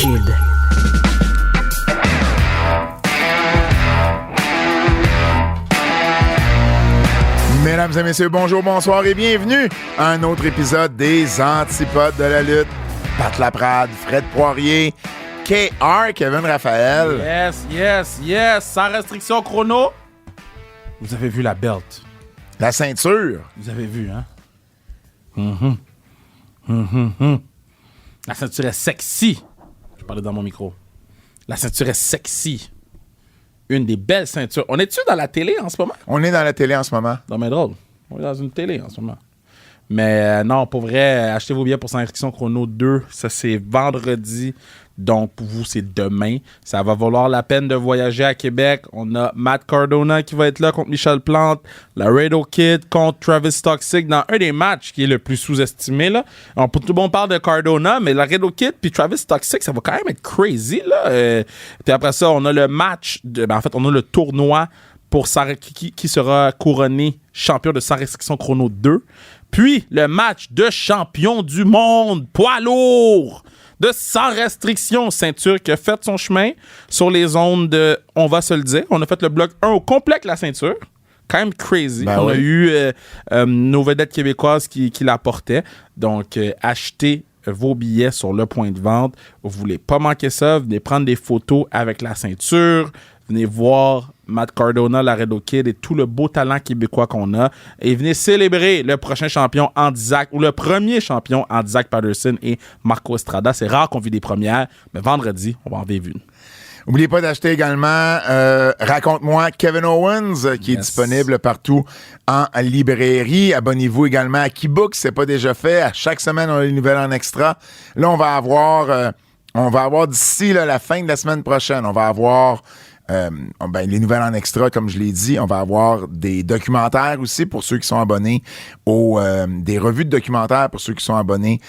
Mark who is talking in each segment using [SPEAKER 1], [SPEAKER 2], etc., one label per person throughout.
[SPEAKER 1] Kid.
[SPEAKER 2] Mesdames et messieurs, bonjour, bonsoir et bienvenue à un autre épisode des Antipodes de la lutte. Pat Laprade, Fred Poirier, KR, Kevin Raphaël.
[SPEAKER 3] Yes. Sans restriction chrono. Vous avez vu la belt.
[SPEAKER 2] La ceinture.
[SPEAKER 3] Vous avez vu, hein? La ceinture est sexy. Je parlais dans mon micro. La ceinture est sexy. Une des belles ceintures. On est-tu dans la télé en ce moment?
[SPEAKER 2] On est dans la télé en ce moment.
[SPEAKER 3] Non, mais drôle. On est dans une télé en ce moment. Mais non, pour vrai, achetez vos billets pour Sans Restriction Chrono 2. Ça, c'est vendredi. Donc, pour vous, c'est demain. Ça va valoir la peine de voyager à Québec. On a Matt Cardona qui va être là contre Michel Plante. Laredo Kid contre Travis Toxic dans un des matchs qui est le plus sous-estimé. Là. Alors, tout le monde parle de Cardona, mais Laredo Kid puis Travis Toxic, ça va quand même être crazy. Là. Puis après ça, on a le match. En fait, on a le tournoi pour qui sera couronné champion de Sans Restriction Chrono 2. Puis, le match de champion du monde, poids lourd, de Sans Restriction, ceinture qui a fait son chemin sur les ondes de, on va se le dire, on a fait le bloc 1 au complet avec la ceinture. Quand même crazy.
[SPEAKER 2] Ben
[SPEAKER 3] on
[SPEAKER 2] oui.
[SPEAKER 3] a eu nos vedettes québécoises qui la portaient. Donc, achetez vos billets sur le point de vente. Vous voulez pas manquer ça. Venez prendre des photos avec la ceinture. Venez voir Matt Cardona, Laredo Kid et tout le beau talent québécois qu'on a. Et venez célébrer le prochain champion Andy Zack, ou le premier champion Andy Zack Patterson et Marco Estrada. C'est rare qu'on vit des premières, mais vendredi, on va en vivre une.
[SPEAKER 2] N'oubliez pas d'acheter également Raconte-moi Kevin Owens, qui est disponible partout en librairie. Abonnez-vous également à Keybook, si ce n'est pas déjà fait. À chaque semaine, on a les nouvelles en extra. Là, on va avoir d'ici la fin de la semaine prochaine, on va avoir les nouvelles en extra, comme je l'ai dit. On va avoir des documentaires aussi pour ceux qui sont abonnés des revues de documentaires pour ceux qui sont abonnés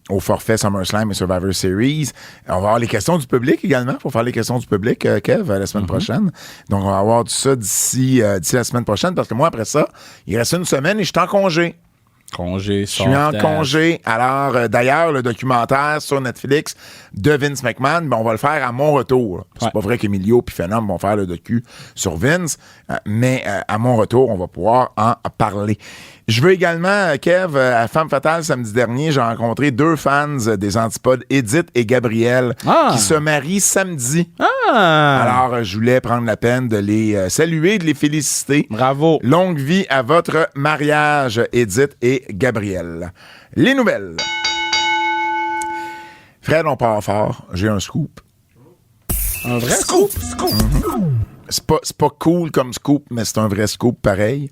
[SPEAKER 2] au forfait SummerSlam et Survivor Series. On va avoir les questions du public également, pour faire les questions du public, Kev, la semaine prochaine. Donc, on va avoir tout ça d'ici la semaine prochaine, parce que moi, après ça, il reste une semaine et je suis en congé. Je suis en congé. Alors, d'ailleurs, le documentaire sur Netflix de Vince McMahon, on va le faire à mon retour. C'est pas vrai qu'Emilio et Phenom vont faire le docu sur Vince, mais à mon retour, on va pouvoir en parler. Je veux également, Kev, à Femme Fatale, samedi dernier, j'ai rencontré 2 fans des Antipodes, Edith et Gabriel, qui se marient samedi. Alors, je voulais prendre la peine de les saluer, de les féliciter.
[SPEAKER 3] Bravo.
[SPEAKER 2] Longue vie à votre mariage, Edith et Gabriel. Les nouvelles. Fred, on part fort. J'ai un scoop.
[SPEAKER 3] Un vrai scoop?
[SPEAKER 2] C'est pas cool comme scoop, mais c'est un vrai scoop pareil.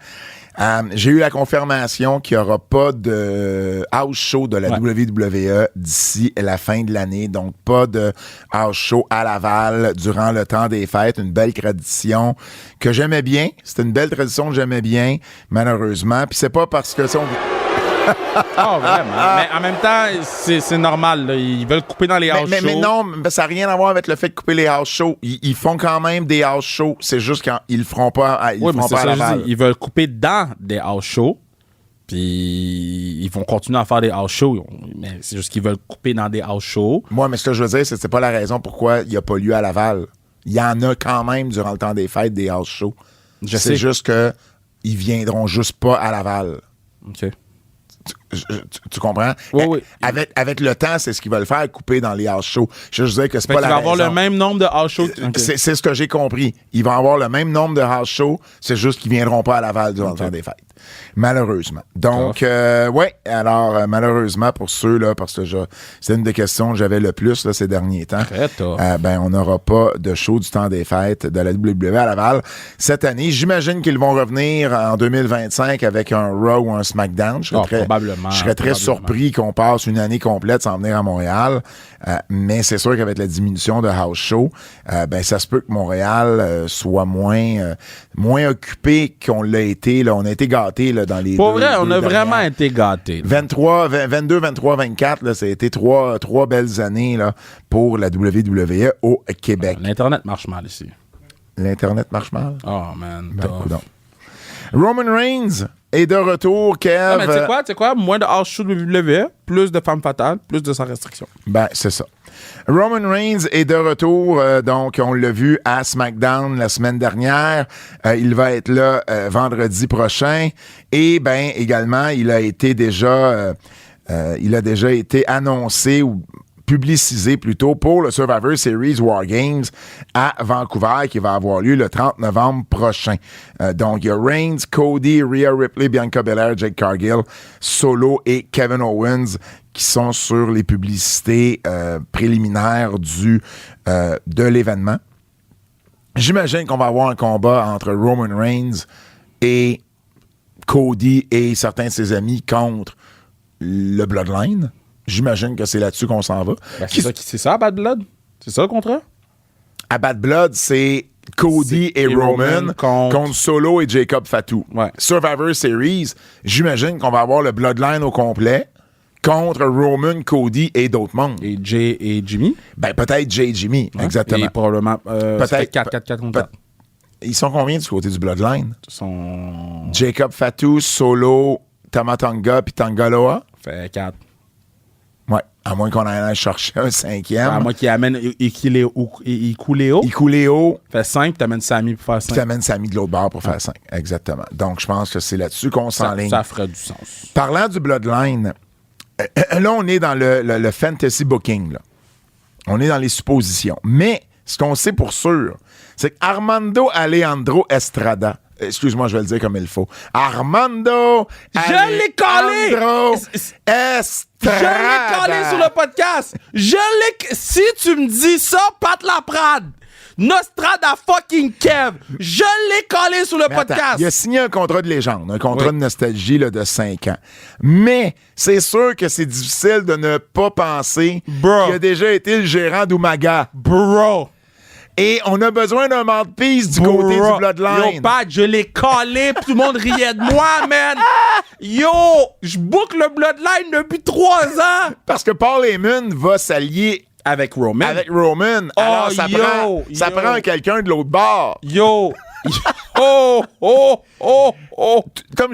[SPEAKER 2] J'ai eu la confirmation qu'il n'y aura pas de house show de la WWE d'ici la fin de l'année. Donc, pas de house show à Laval durant le temps des fêtes. Une belle tradition que j'aimais bien. C'était une belle tradition que j'aimais bien, malheureusement. Puis c'est pas parce que...
[SPEAKER 3] Vraiment. Mais en même temps, c'est normal. Là. Ils veulent couper dans les house shows.
[SPEAKER 2] Mais non, ça n'a rien à voir avec le fait de couper les house shows. Ils font quand même des house shows. C'est juste qu'ils le feront pas à Laval.
[SPEAKER 3] Ils veulent couper dans des house shows. Puis ils vont continuer à faire des house shows. Mais c'est juste qu'ils veulent couper dans des house shows.
[SPEAKER 2] Moi, mais ce que je veux dire, c'est pas la raison pourquoi il n'y a pas lieu à Laval. Il y en a quand même durant le temps des fêtes des house shows. C'est juste qu'ils viendront juste pas à Laval.
[SPEAKER 3] OK.
[SPEAKER 2] Tu comprends?
[SPEAKER 3] Oui.
[SPEAKER 2] Avec le temps, c'est ce qu'ils veulent faire, couper dans les house shows. Je veux dire que c'est pas la raison.
[SPEAKER 3] Il va avoir le même nombre de house shows.
[SPEAKER 2] C'est ce que j'ai compris. Ils vont avoir le même nombre de house shows, c'est juste qu'ils viendront pas à Laval durant le temps des fêtes. Malheureusement. Donc, alors, malheureusement pour ceux-là, parce que c'est une des questions que j'avais le plus là, ces derniers temps. On n'aura pas de show du temps des fêtes de la WWE à Laval cette année. J'imagine qu'ils vont revenir en 2025 avec un Raw ou un SmackDown. Je serais très surpris qu'on passe une année complète sans venir à Montréal. Mais c'est sûr qu'avec la diminution de house show, ça se peut que Montréal soit moins occupé qu'on l'a été. Là. On a été gâtés là, dans les
[SPEAKER 3] Pour vrai, on a vraiment été gâtés.
[SPEAKER 2] 22, 23, 24, là, ça a été trois belles années là, pour la WWE au Québec.
[SPEAKER 3] L'Internet marche mal ici.
[SPEAKER 2] L'Internet marche mal?
[SPEAKER 3] Oh, man.
[SPEAKER 2] Roman Reigns est de retour, Kev.
[SPEAKER 3] Non, mais tu sais quoi? Moins de house-show de WWE, plus de femmes fatales, plus de sans restriction.
[SPEAKER 2] Ben, c'est ça. Roman Reigns est de retour, donc on l'a vu à SmackDown la semaine dernière. Il va être là vendredi prochain. Et ben également, il a déjà été annoncé ou publicisé plutôt pour le Survivor Series War Games à Vancouver qui va avoir lieu le 30 novembre prochain. Donc, il y a Reigns, Cody, Rhea Ripley, Bianca Belair, Jake Cargill, Solo et Kevin Owens qui sont sur les publicités préliminaires de l'événement. J'imagine qu'on va avoir un combat entre Roman Reigns et Cody et certains de ses amis contre le Bloodline. J'imagine que c'est là-dessus qu'on s'en va.
[SPEAKER 3] Ben, c'est ça, Bad Blood? C'est ça le contrat?
[SPEAKER 2] À Bad Blood, c'est Cody et Roman contre Solo et Jacob Fatu.
[SPEAKER 3] Ouais.
[SPEAKER 2] Survivor Series, j'imagine qu'on va avoir le Bloodline au complet contre Roman, Cody et d'autres mondes.
[SPEAKER 3] Et Jay et Jimmy?
[SPEAKER 2] Ben, peut-être Jay et Jimmy, ouais. Exactement.
[SPEAKER 3] Et probablement
[SPEAKER 2] peut-être
[SPEAKER 3] 4 contre 4.
[SPEAKER 2] Ils sont combien du côté du Bloodline?
[SPEAKER 3] Ils sont...
[SPEAKER 2] Jacob Fatu, Solo, Tamatonga puis Tangaloa?
[SPEAKER 3] Fait 4.
[SPEAKER 2] Ouais, à moins qu'on aille chercher un cinquième.
[SPEAKER 3] À moins qu'il amène Ikuleo.
[SPEAKER 2] Ikuleo.
[SPEAKER 3] Fait 5, puis t'amènes Sami pour faire 5.
[SPEAKER 2] Puis t'amènes Sami de l'autre bord pour faire 5. Exactement. Donc, je pense que c'est là-dessus qu'on s'enligne.
[SPEAKER 3] Ça ferait du sens.
[SPEAKER 2] Parlant du Bloodline, là, on est dans le fantasy booking. Là. On est dans les suppositions. Mais, ce qu'on sait pour sûr, c'est qu'Armando Alejandro Estrada, excuse-moi, je vais le dire comme il faut. Armando Alejandro Estrada.
[SPEAKER 3] Je l'ai collé sur le podcast. Si tu me dis ça, Pat Laprade. Nostrada fucking Kev. Je l'ai collé sur le podcast.
[SPEAKER 2] Attends, il a signé un contrat de légende, un contrat de nostalgie là, de 5 ans. Mais c'est sûr que c'est difficile de ne pas penser qu'il a déjà été le gérant d'Umaga.
[SPEAKER 3] Bro.
[SPEAKER 2] Et on a besoin d'un mouthpiece du côté du Bloodline.
[SPEAKER 3] Yo, Pat, je l'ai collé, pis tout le monde riait de moi, man. Yo, je boucle le Bloodline depuis 3 ans.
[SPEAKER 2] Parce que Paul Heyman va s'allier
[SPEAKER 3] avec Roman.
[SPEAKER 2] Alors, ça prend quelqu'un de l'autre bord.
[SPEAKER 3] Yo.
[SPEAKER 2] Comme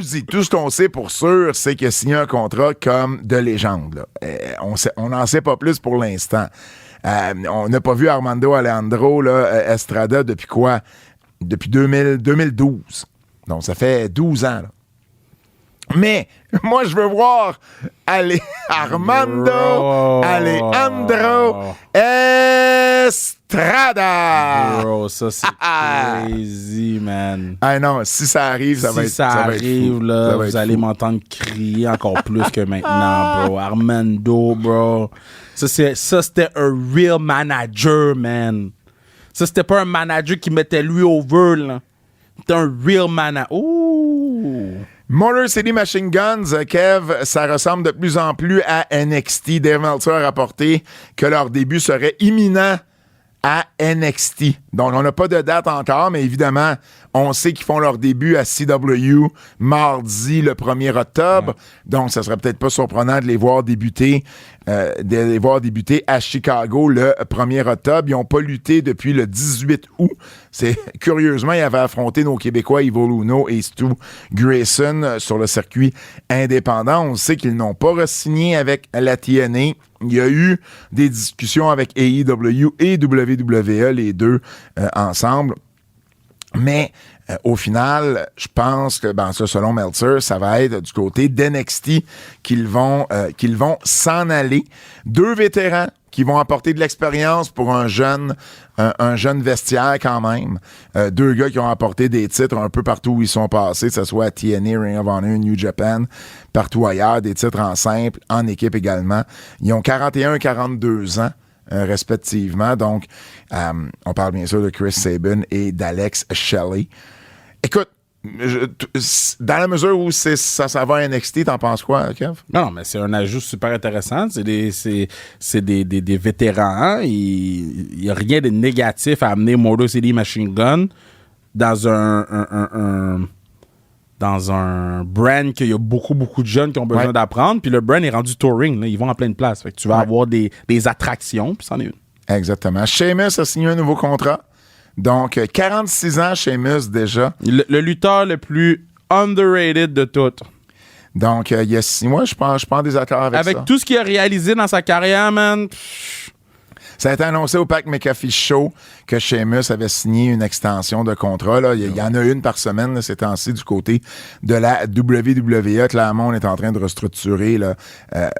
[SPEAKER 2] je dis, tout ce qu'on sait pour sûr, c'est qu'il a signé un contrat comme de légende. Là. On n'en sait pas plus pour l'instant. On n'a pas vu Armando Alejandro là, Estrada depuis quoi? Depuis 2012. Donc, ça fait 12 ans. Là. Mais, moi, je veux voir Armando Alejandro Estrada.
[SPEAKER 3] Bro, ça, c'est crazy, man.
[SPEAKER 2] Ah non, si ça arrive, ça va être fou.
[SPEAKER 3] Là, vous allez m'entendre crier encore plus que maintenant, bro. Armando, bro. Ça, c'était un real manager, man. Ça, c'était pas un manager qui mettait lui over, là. C'était un real manager. Ouh!
[SPEAKER 2] Motor City Machine Guns, Kev, ça ressemble de plus en plus à NXT. Dave Meltzer a rapporté que leur début serait imminent à NXT. Donc, on n'a pas de date encore, mais évidemment, on sait qu'ils font leur début à CW mardi, le 1er octobre. Ouais. Donc, ça serait peut-être pas surprenant de les voir débuter à Chicago le 1er octobre. Ils n'ont pas lutté depuis le 18 août. Curieusement, ils avaient affronté nos Québécois Ivo Luno et Stu Grayson sur le circuit indépendant. On sait qu'ils n'ont pas re-signé avec la TNA. Il y a eu des discussions avec AEW et WWE, les deux ensemble. Mais au final, je pense que, ça, selon Meltzer, ça va être du côté d'NXT qu'ils vont s'en aller. 2 vétérans qui vont apporter de l'expérience pour un jeune vestiaire quand même. 2 gars qui ont apporté des titres un peu partout où ils sont passés, que ce soit à TNA, Ring of Honor, New Japan, partout ailleurs, des titres en simple, en équipe également. Ils ont 41 et 42 ans. Respectivement. Donc, on parle bien sûr de Chris Sabin et d'Alex Shelley. Écoute, dans la mesure où ça va à NXT, t'en penses quoi, Kev?
[SPEAKER 3] Non, mais c'est un ajout super intéressant. C'est des vétérans. Il n'y a rien de négatif à amener Motor City Machine Gun dans un brand qu'il y a beaucoup de jeunes qui ont besoin d'apprendre, puis le brand est rendu touring, là, ils vont en pleine place. Fait que tu vas avoir des attractions, puis c'en est une.
[SPEAKER 2] Exactement. Sheamus a signé un nouveau contrat. Donc, 46 ans, Sheamus, déjà.
[SPEAKER 3] Le lutteur le plus underrated de tout.
[SPEAKER 2] Donc, moi, je pense en désaccord avec ça.
[SPEAKER 3] Avec tout ce qu'il a réalisé dans sa carrière, man.
[SPEAKER 2] Ça a été annoncé au Pat McAfee Show que Sheamus avait signé une extension de contrat. Là. Il y en a une par semaine là, ces temps-ci du côté de la WWE. Clairement, on est en train de restructurer là,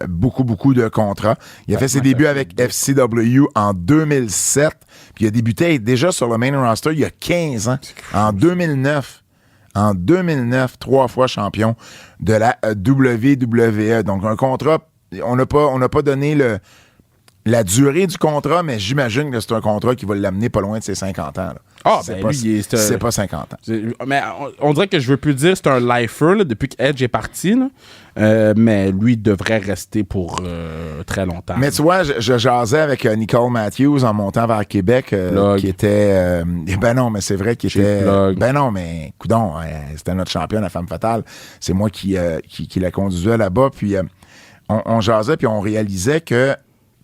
[SPEAKER 2] beaucoup de contrats. Il a fait ses débuts avec FCW en 2007. Puis il a débuté déjà sur le main roster il y a 15 ans, en 2009. En 2009, 3 fois champion de la WWE. Donc, un contrat, on n'a pas donné la durée du contrat, mais j'imagine que c'est un contrat qui va l'amener pas loin de ses 50 ans. Là.
[SPEAKER 3] Ah,
[SPEAKER 2] c'est
[SPEAKER 3] ben
[SPEAKER 2] pas,
[SPEAKER 3] lui,
[SPEAKER 2] c'est pas 50 ans.
[SPEAKER 3] Mais on dirait que je veux plus dire c'est un lifer là, depuis qu'Edge est parti. Là. Mais lui devrait rester pour très longtemps.
[SPEAKER 2] Mais tu vois, je jasais avec Nicole Matthews en montant vers Québec, qui était... ben non, mais c'est vrai qu'il était... Ben non, mais coudonc, c'était notre championne, la femme fatale. C'est moi qui la conduisais là-bas. Puis on jasait, puis on réalisait que...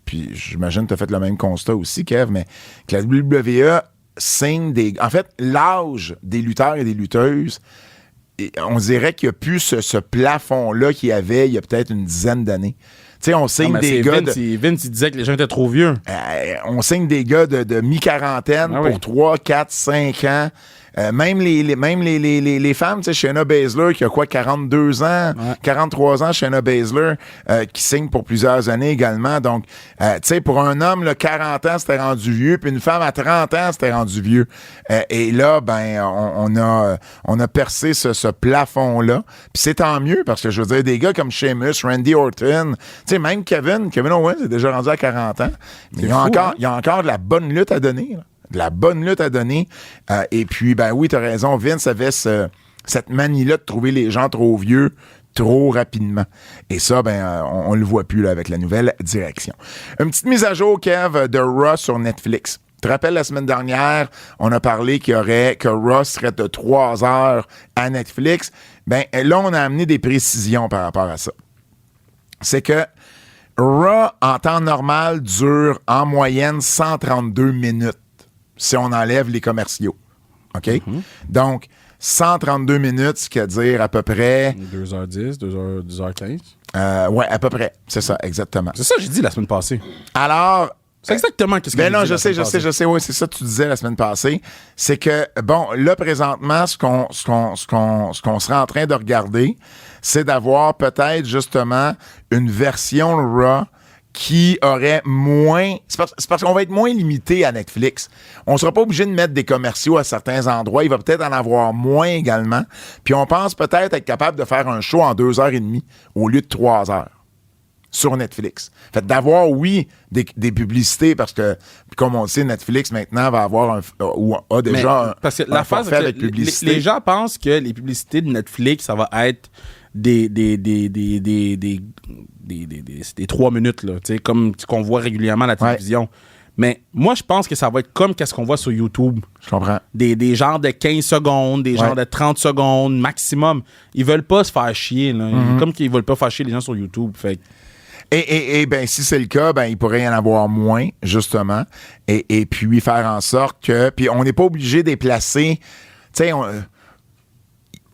[SPEAKER 2] Puis j'imagine que tu as fait le même constat aussi, Kev, mais que la WWE signe des... En fait, l'âge des lutteurs et des lutteuses, on dirait qu'il n'y a plus ce plafond-là qu'il y avait il y a peut-être une dizaine d'années. Tu sais, on signe des gars...
[SPEAKER 3] Vince, il disait que les gens étaient trop vieux.
[SPEAKER 2] On signe des gars de mi-quarantaine pour 3, 4, 5 ans. Même les femmes, tu sais, Shayna Baszler, qui a 42 ans, 43 ans, Shayna Baszler, qui signe pour plusieurs années également. Donc, tu sais, pour un homme, là, 40 ans, c'était rendu vieux, puis une femme à 30 ans, c'était rendu vieux. Et là, ben, on a percé ce plafond-là. Puis c'est tant mieux, parce que je veux dire, des gars comme Sheamus, Randy Orton, tu sais, même Kevin Owens est déjà rendu à 40 ans. Mais il y a encore de la bonne lutte à donner, là. De la bonne lutte à donner. Et puis, ben oui, t'as raison, Vince avait cette manie-là de trouver les gens trop vieux trop rapidement. Et ça, ben, on le voit plus là, avec la nouvelle direction. Une petite mise à jour, Kev, de Raw sur Netflix. Tu te rappelles, la semaine dernière, on a parlé que Raw serait de 3 heures à Netflix. Ben là, on a amené des précisions par rapport à ça. C'est que Raw, en temps normal, dure en moyenne 132 minutes. Si on enlève les commerciaux. OK? Donc, 132 minutes, ce qui veut dire à peu près...
[SPEAKER 3] 2h10, 2h15.
[SPEAKER 2] Ouais, à peu près. C'est ça, exactement.
[SPEAKER 3] C'est ça que j'ai dit la semaine passée.
[SPEAKER 2] Alors...
[SPEAKER 3] C'est exactement ce que
[SPEAKER 2] ben non, je sais. Oui, c'est ça que tu disais la semaine passée. C'est que, bon, là, présentement, ce qu'on serait en train de regarder, c'est d'avoir peut-être, justement, une version Raw qui aurait moins... C'est parce qu'on va être moins limité à Netflix. On sera pas obligé de mettre des commerciaux à certains endroits. Il va peut-être en avoir moins également. Puis on pense peut-être être capable de faire un show en 2h30 au lieu de 3 heures sur Netflix. Fait d'avoir, oui, des publicités, parce que, comme on le sait, Netflix, maintenant, va avoir ou a déjà
[SPEAKER 3] parce que la phase avec publicité. Les gens pensent que les publicités de Netflix, ça va être des 3 minutes, là, comme qu'on voit régulièrement à la télévision. Ouais. Mais moi, je pense que ça va être comme qu'est-ce qu'on voit sur YouTube.
[SPEAKER 2] Je comprends.
[SPEAKER 3] Des genres de 15 secondes, des genres de 30 secondes maximum. Ils veulent pas se faire chier. Là. Comme qu'ils veulent pas faire chier les gens sur YouTube. Fait.
[SPEAKER 2] Et ben, si c'est le cas, ben, il pourrait y en avoir moins, justement. Et puis faire en sorte que... Puis on n'est pas obligé de déplacer... Tu sais,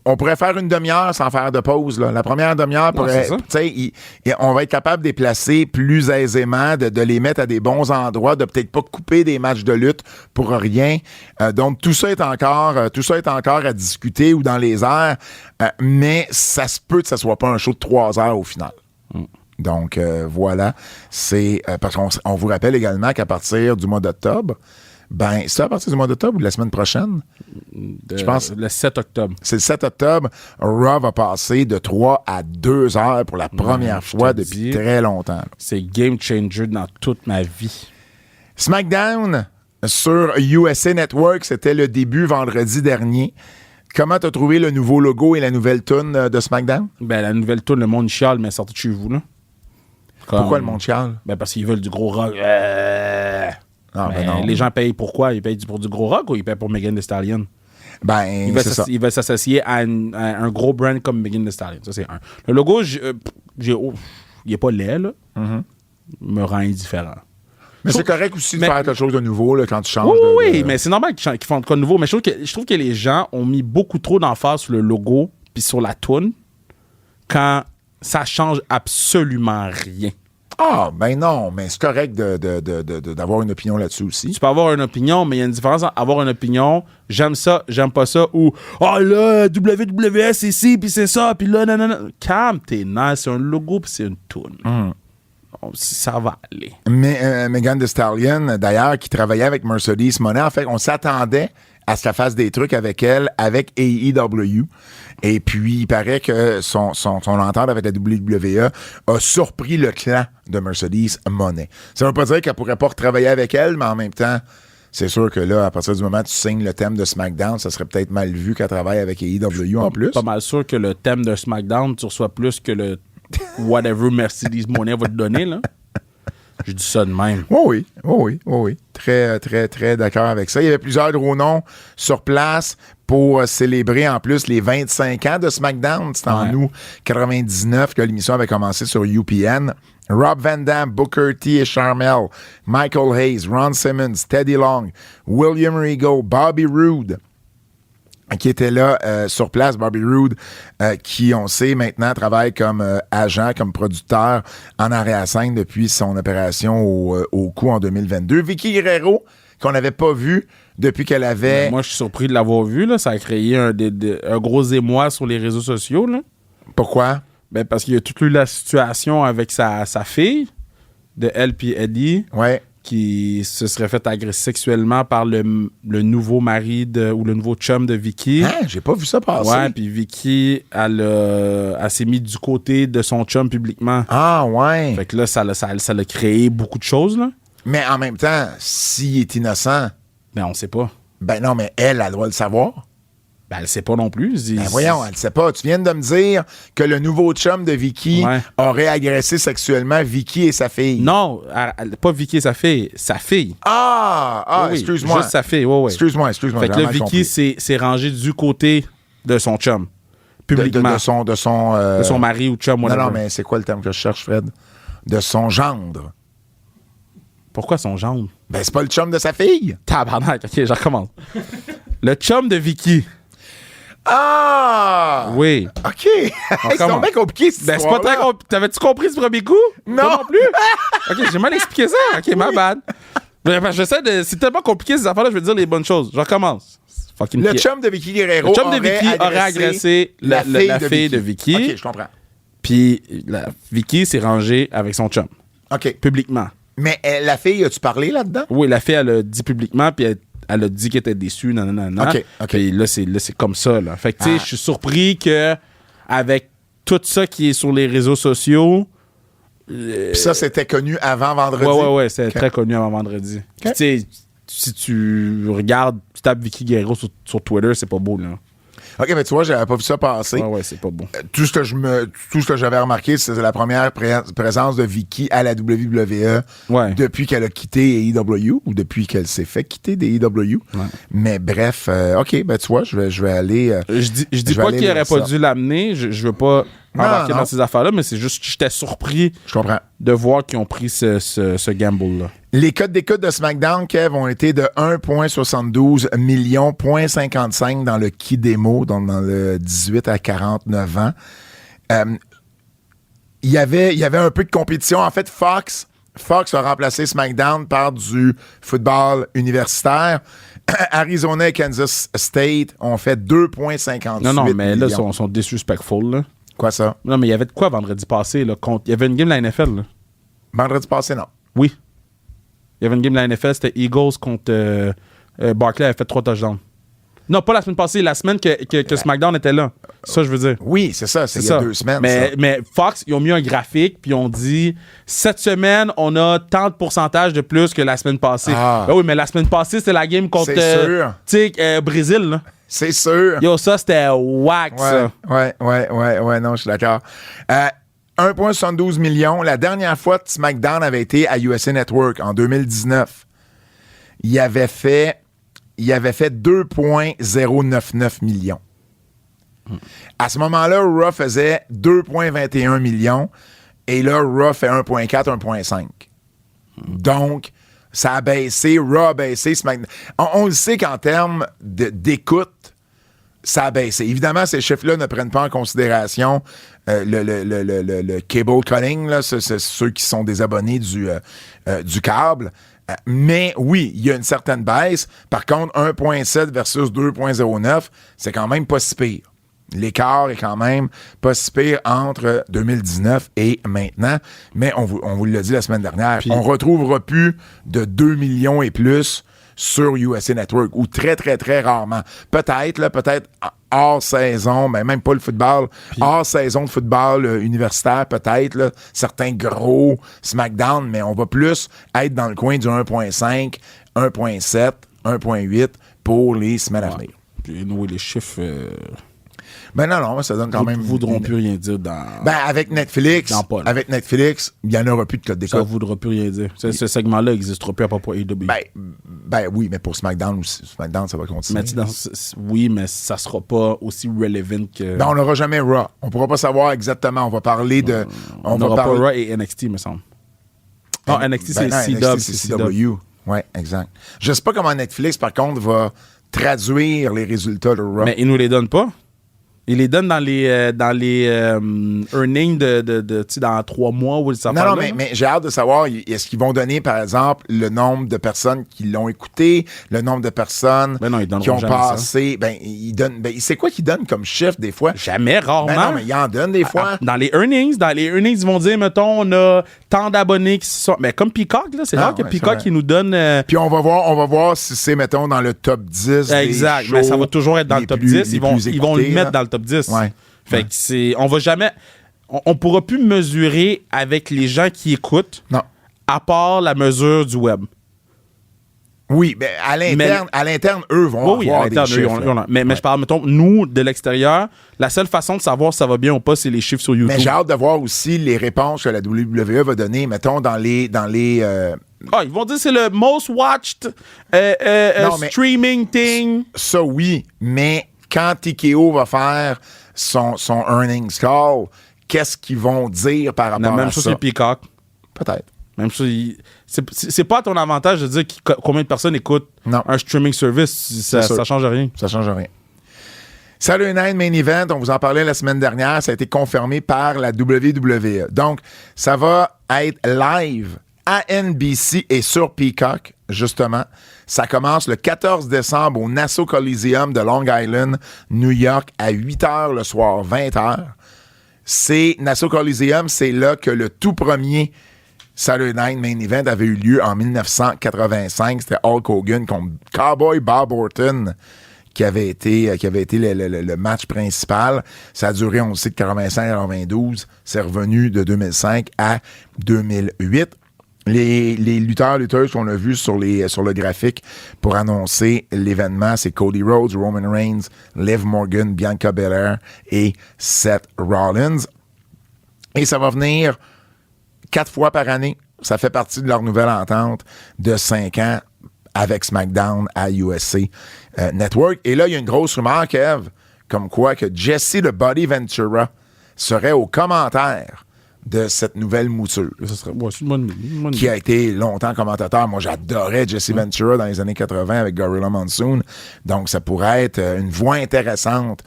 [SPEAKER 2] on pourrait faire une demi-heure sans faire de pause. Là. La première demi-heure, on va être capable de les placer plus aisément, de les mettre à des bons endroits, de peut-être pas couper des matchs de lutte pour rien. Donc, tout ça est encore à discuter ou dans les airs, mais ça se peut que ça soit pas un show de 3 heures au final. Donc, voilà. C'est parce qu'on vous rappelle également qu'à partir du mois d'octobre, ben, c'est à partir du mois d'octobre ou de la semaine prochaine? Je pense.
[SPEAKER 3] Le 7 octobre.
[SPEAKER 2] C'est le 7 octobre. Raw va passer de 3 à 2 heures pour la première fois depuis très longtemps.
[SPEAKER 3] C'est game changer dans toute ma vie.
[SPEAKER 2] SmackDown sur USA Network, c'était le début vendredi dernier. Comment t'as trouvé le nouveau logo et la nouvelle toune de SmackDown? Ben,
[SPEAKER 3] la nouvelle toune, le monde chiale, mais sorti de chez vous, là.
[SPEAKER 2] Pourquoi le monde chiale?
[SPEAKER 3] Ben, parce qu'ils veulent du gros rock.
[SPEAKER 2] Ah, ben non.
[SPEAKER 3] Les gens payent pourquoi? Ils payent pour du gros rock ou ils payent pour Megan Thee Stallion?
[SPEAKER 2] Ben,
[SPEAKER 3] ils veulent s'associer à un gros brand comme Megan Thee Stallion. Ça, c'est un. Le logo, il est pas laid, là. Me rend indifférent.
[SPEAKER 2] Mais c'est correct aussi de faire quelque chose de nouveau là, quand tu changes.
[SPEAKER 3] Oui, mais c'est normal qu'ils font de quoi de nouveau. Mais je trouve que les gens ont mis beaucoup trop d'emphase sur le logo puis sur la toune, quand ça change absolument rien.
[SPEAKER 2] Ah, ben non, mais c'est correct d'avoir une opinion là-dessus aussi.
[SPEAKER 3] Tu peux avoir une opinion, mais il y a une différence entre avoir une opinion, j'aime ça, j'aime pas ça, ou « Ah là, WWE, c'est ci, puis c'est ça, puis là, nanana. » Calme tes nerfs, c'est un logo, puis c'est une toune. Donc, ça va aller.
[SPEAKER 2] Mais Megan Thee Stallion, d'ailleurs, qui travaillait avec Mercedes Moné, en fait, on s'attendait à ce qu'elle fasse des trucs avec elle, avec AEW. Et puis, il paraît que son entente avec la WWE a surpris le clan de Mercedes Moné. Ça veut pas dire qu'elle pourrait pas retravailler avec elle, mais en même temps, c'est sûr que là, à partir du moment où tu signes le thème de SmackDown, ça serait peut-être mal vu qu'elle travaille avec AEW en plus.
[SPEAKER 3] Pas mal sûr que le thème de SmackDown, tu reçois plus que le whatever Mercedes Moné va te donner, là. Je dis ça de même.
[SPEAKER 2] Oui. Très, très, très d'accord avec ça. Il y avait plusieurs gros noms sur place pour célébrer en plus les 25 ans de SmackDown. C'était en août 99 que l'émission avait commencé sur UPN. Rob Van Dam, Booker T et Sharmell, Michael Hayes, Ron Simmons, Teddy Long, William Regal, Bobby Roode, qui était là sur place. Bobby Roode, qui, on sait, maintenant travaille comme agent, comme producteur en arrière-scène depuis son opération au cou en 2022. Vicky Guerrero, qu'on n'avait pas vu depuis qu'elle avait...
[SPEAKER 3] Moi, je suis surpris de l'avoir vu. Là. Ça a créé un gros émoi sur les réseaux sociaux. Là.
[SPEAKER 2] Pourquoi?
[SPEAKER 3] Ben, parce qu'il y a toute eu la situation avec sa fille, de elle puis Eddie.
[SPEAKER 2] Ouais.
[SPEAKER 3] Qui se serait fait agresser sexuellement par le nouveau mari ou le nouveau chum de Vicky.
[SPEAKER 2] Hein? J'ai pas vu ça passer.
[SPEAKER 3] Ouais, puis Vicky, elle s'est mise du côté de son chum publiquement.
[SPEAKER 2] Ah, ouais.
[SPEAKER 3] Fait que là, ça l'a créé beaucoup de choses, là.
[SPEAKER 2] Mais en même temps, s'il est innocent...
[SPEAKER 3] Ben, on sait pas.
[SPEAKER 2] Ben non, mais elle doit le savoir.
[SPEAKER 3] Ben, elle sait pas non plus.
[SPEAKER 2] Ben voyons, elle sait pas. Tu viens de me dire que le nouveau chum de Vicky aurait agressé sexuellement Vicky et sa fille.
[SPEAKER 3] Non, pas Vicky et sa fille. Sa fille.
[SPEAKER 2] Oui, excuse-moi.
[SPEAKER 3] Juste sa fille, oui.
[SPEAKER 2] Excuse-moi.
[SPEAKER 3] Fait que là, Vicky s'est rangé du côté de son chum. Publiquement.
[SPEAKER 2] De son
[SPEAKER 3] mari ou chum, whatever.
[SPEAKER 2] Non, mais c'est quoi le terme que je cherche, Fred? De son gendre.
[SPEAKER 3] Pourquoi son gendre?
[SPEAKER 2] Ben, c'est pas le chum de sa fille.
[SPEAKER 3] Tabarnak, ok, je recommence. Le chum de Vicky.
[SPEAKER 2] Ah!
[SPEAKER 3] Oui.
[SPEAKER 2] OK. C'est donc bien compliqué, cette
[SPEAKER 3] ben, c'est pas très compliqué. T'avais-tu compris ce premier coup?
[SPEAKER 2] Non
[SPEAKER 3] plus? OK, j'ai mal expliqué ça. OK, ma bad. C'est tellement compliqué, ces affaires-là, je vais te dire les bonnes choses. Je recommence.
[SPEAKER 2] Le chum de Vicky Guerrero
[SPEAKER 3] aurait agressé la fille de Vicky.
[SPEAKER 2] OK, je comprends.
[SPEAKER 3] Puis Vicky s'est rangée avec son chum.
[SPEAKER 2] OK.
[SPEAKER 3] Publiquement.
[SPEAKER 2] Mais la fille, as-tu parlé là-dedans?
[SPEAKER 3] Oui, la fille, elle a dit publiquement, puis elle a dit qu'elle était déçue, nanana.
[SPEAKER 2] OK.
[SPEAKER 3] Puis là, c'est comme ça, là. Fait que, tu sais, je suis surpris que avec tout ça qui est sur les réseaux sociaux...
[SPEAKER 2] Puis ça, c'était connu avant vendredi?
[SPEAKER 3] Ouais, c'était très connu avant vendredi. Puis, tu sais, si tu regardes, tu tapes Vicky Guerrero sur Twitter, c'est pas beau, là.
[SPEAKER 2] OK, mais tu vois, j'avais pas vu ça passer.
[SPEAKER 3] Ouais, c'est pas bon.
[SPEAKER 2] Tout ce que j'avais remarqué, c'est la première présence de Vicky à la WWE depuis qu'elle a quitté AEW ou depuis qu'elle s'est fait quitter des AEW. Ouais. Mais bref, OK, ben tu vois, je vais aller...
[SPEAKER 3] je dis pas qu'il aurait pas dû l'amener. Je veux pas embarquer dans ces affaires-là, mais c'est juste que j'étais surpris de voir qu'ils ont pris ce gamble-là.
[SPEAKER 2] Les codes d'écoute de SmackDown, Kev, ont été de 1,72 million, 0,55 dans le Key Demo, donc dans le 18 à 49 ans. Il y avait un peu de compétition. En fait, Fox a remplacé SmackDown par du football universitaire. Arizona et Kansas State ont fait 2,58 millions.
[SPEAKER 3] Non, mais là, ils sont disrespectful, là.
[SPEAKER 2] Quoi ça?
[SPEAKER 3] Non, mais il y avait de quoi vendredi passé, là? Il y avait une game de la NFL, là.
[SPEAKER 2] Vendredi passé, non.
[SPEAKER 3] Oui. Il y avait une game de la NFL, c'était Eagles contre Barkley, avait fait 3 touchdowns. Non, pas la semaine passée, la semaine que SmackDown était là. C'est ça, je veux dire.
[SPEAKER 2] Oui, c'est ça, c'est il y a 2 semaines.
[SPEAKER 3] Mais Fox, ils ont mis un graphique, puis ils ont dit cette semaine, on a tant de pourcentage de plus que la semaine passée. Ben oui, mais la semaine passée, c'était la game contre Brésil, là.
[SPEAKER 2] C'est sûr.
[SPEAKER 3] Yo, ça, c'était whack, ça.
[SPEAKER 2] Ouais, non, je suis d'accord. 1,72 million. La dernière fois que SmackDown avait été à USA Network, en 2019, il avait fait 2,099 millions. À ce moment-là, Raw faisait 2,21 millions et là, Raw fait 1,4, 1,5. Donc, ça a baissé, Raw a baissé, SmackDown. On le sait qu'en termes d'écoute, ça a baissé. Évidemment, ces chiffres-là ne prennent pas en considération le cable cutting, là, c'est ceux qui sont des abonnés du câble. Mais oui, il y a une certaine baisse. Par contre, 1.7 versus 2.09, c'est quand même pas si pire. L'écart est quand même pas si pire entre 2019 et maintenant. Mais on vous l'a dit la semaine dernière, on retrouvera plus de 2 millions et plus sur USA Network, ou très, très, très rarement. Peut-être hors saison, mais même pas le football, hors saison de football universitaire, peut-être, là, certains gros SmackDown, mais on va plus être dans le coin du 1.5, 1.7, 1.8 pour les semaines à venir.
[SPEAKER 3] Puis, les chiffres...
[SPEAKER 2] Ben non, ça donne quand même...
[SPEAKER 3] Ils ne voudront plus rien dire dans...
[SPEAKER 2] Ben avec Netflix, il n'y en aura plus de code d'écoute.
[SPEAKER 3] Ça ne voudra plus rien dire. Ce segment-là n'existera plus à propos AEW.
[SPEAKER 2] Ben oui, mais pour SmackDown aussi. SmackDown, ça va continuer.
[SPEAKER 3] Mais oui, mais ça ne sera pas aussi relevant que...
[SPEAKER 2] Ben on n'aura jamais Raw. On ne pourra pas savoir exactement. On va parler de...
[SPEAKER 3] On n'aura pas Raw et NXT, me semble. Non, NXT, c'est CW.
[SPEAKER 2] Oui, exact. Je ne sais pas comment Netflix, par contre, va traduire les résultats de Raw.
[SPEAKER 3] Mais ils ne nous les donnent pas. Ils les donnent dans les earnings dans 3 mois ou ça.
[SPEAKER 2] Non, mais j'ai hâte de savoir, est-ce qu'ils vont donner, par exemple, le nombre de personnes qui l'ont écouté, le nombre de personnes qui ont passé. C'est quoi qu'ils donnent comme chiffre des fois?
[SPEAKER 3] Jamais, rarement.
[SPEAKER 2] Non, mais ils en donnent des fois.
[SPEAKER 3] Dans les earnings, ils vont dire, mettons, on a tant d'abonnés qui sont. Mais comme Peacock, là, c'est rare que Peacock qui nous donne.
[SPEAKER 2] Puis on va voir si c'est, mettons, dans le top 10.
[SPEAKER 3] Exact, mais ça va toujours être dans le top 10. Ils vont le mettre dans le top 10.
[SPEAKER 2] Ouais.
[SPEAKER 3] Fait que on va jamais. On pourra plus mesurer avec les gens qui écoutent.
[SPEAKER 2] Non.
[SPEAKER 3] À part la mesure du web.
[SPEAKER 2] Oui, mais à l'interne, eux vont avoir des chiffres.
[SPEAKER 3] Mais je parle, mettons, nous, de l'extérieur, la seule façon de savoir si ça va bien ou pas, c'est les chiffres sur YouTube.
[SPEAKER 2] Mais j'ai hâte de voir aussi les réponses que la WWE va donner, mettons, dans les
[SPEAKER 3] ils vont dire que c'est le most watched streaming thing.
[SPEAKER 2] Ça, oui, mais quand TKO va faire son earnings call, qu'est-ce qu'ils vont dire par rapport à ça?
[SPEAKER 3] La même chose que Peacock.
[SPEAKER 2] Peut-être.
[SPEAKER 3] Même chose, c'est pas à ton avantage de dire combien de personnes écoutent un streaming service. Ça change rien.
[SPEAKER 2] Ça change rien. Saturday Night Main Event, on vous en parlait la semaine dernière, ça a été confirmé par la WWE. Donc, ça va être live à NBC et sur Peacock, justement. Ça commence le 14 décembre au Nassau Coliseum de Long Island, New York, à 8h le soir, 20h. C'est Nassau Coliseum, c'est là que le tout premier Saturday Night Main Event avait eu lieu en 1985. C'était Hulk Hogan contre Cowboy Bob Orton qui avait été le match principal. Ça a duré, on le sait, de 85 à 92. C'est revenu de 2005 à 2008. Les lutteuses qu'on a vus sur le graphique pour annoncer l'événement, c'est Cody Rhodes, Roman Reigns, Liv Morgan, Bianca Belair et Seth Rollins. Et ça va venir 4 fois par année. Ça fait partie de leur nouvelle entente de 5 ans avec SmackDown à USA Network. Et là, il y a une grosse rumeur, Kev, comme quoi que Jesse the Body Ventura serait au commentaire de cette nouvelle mouture.
[SPEAKER 3] Ça serait une bonne
[SPEAKER 2] qui a été longtemps commentateur. Moi, j'adorais Jesse Ventura dans les années 80 avec Gorilla Monsoon. Donc, ça pourrait être une voix intéressante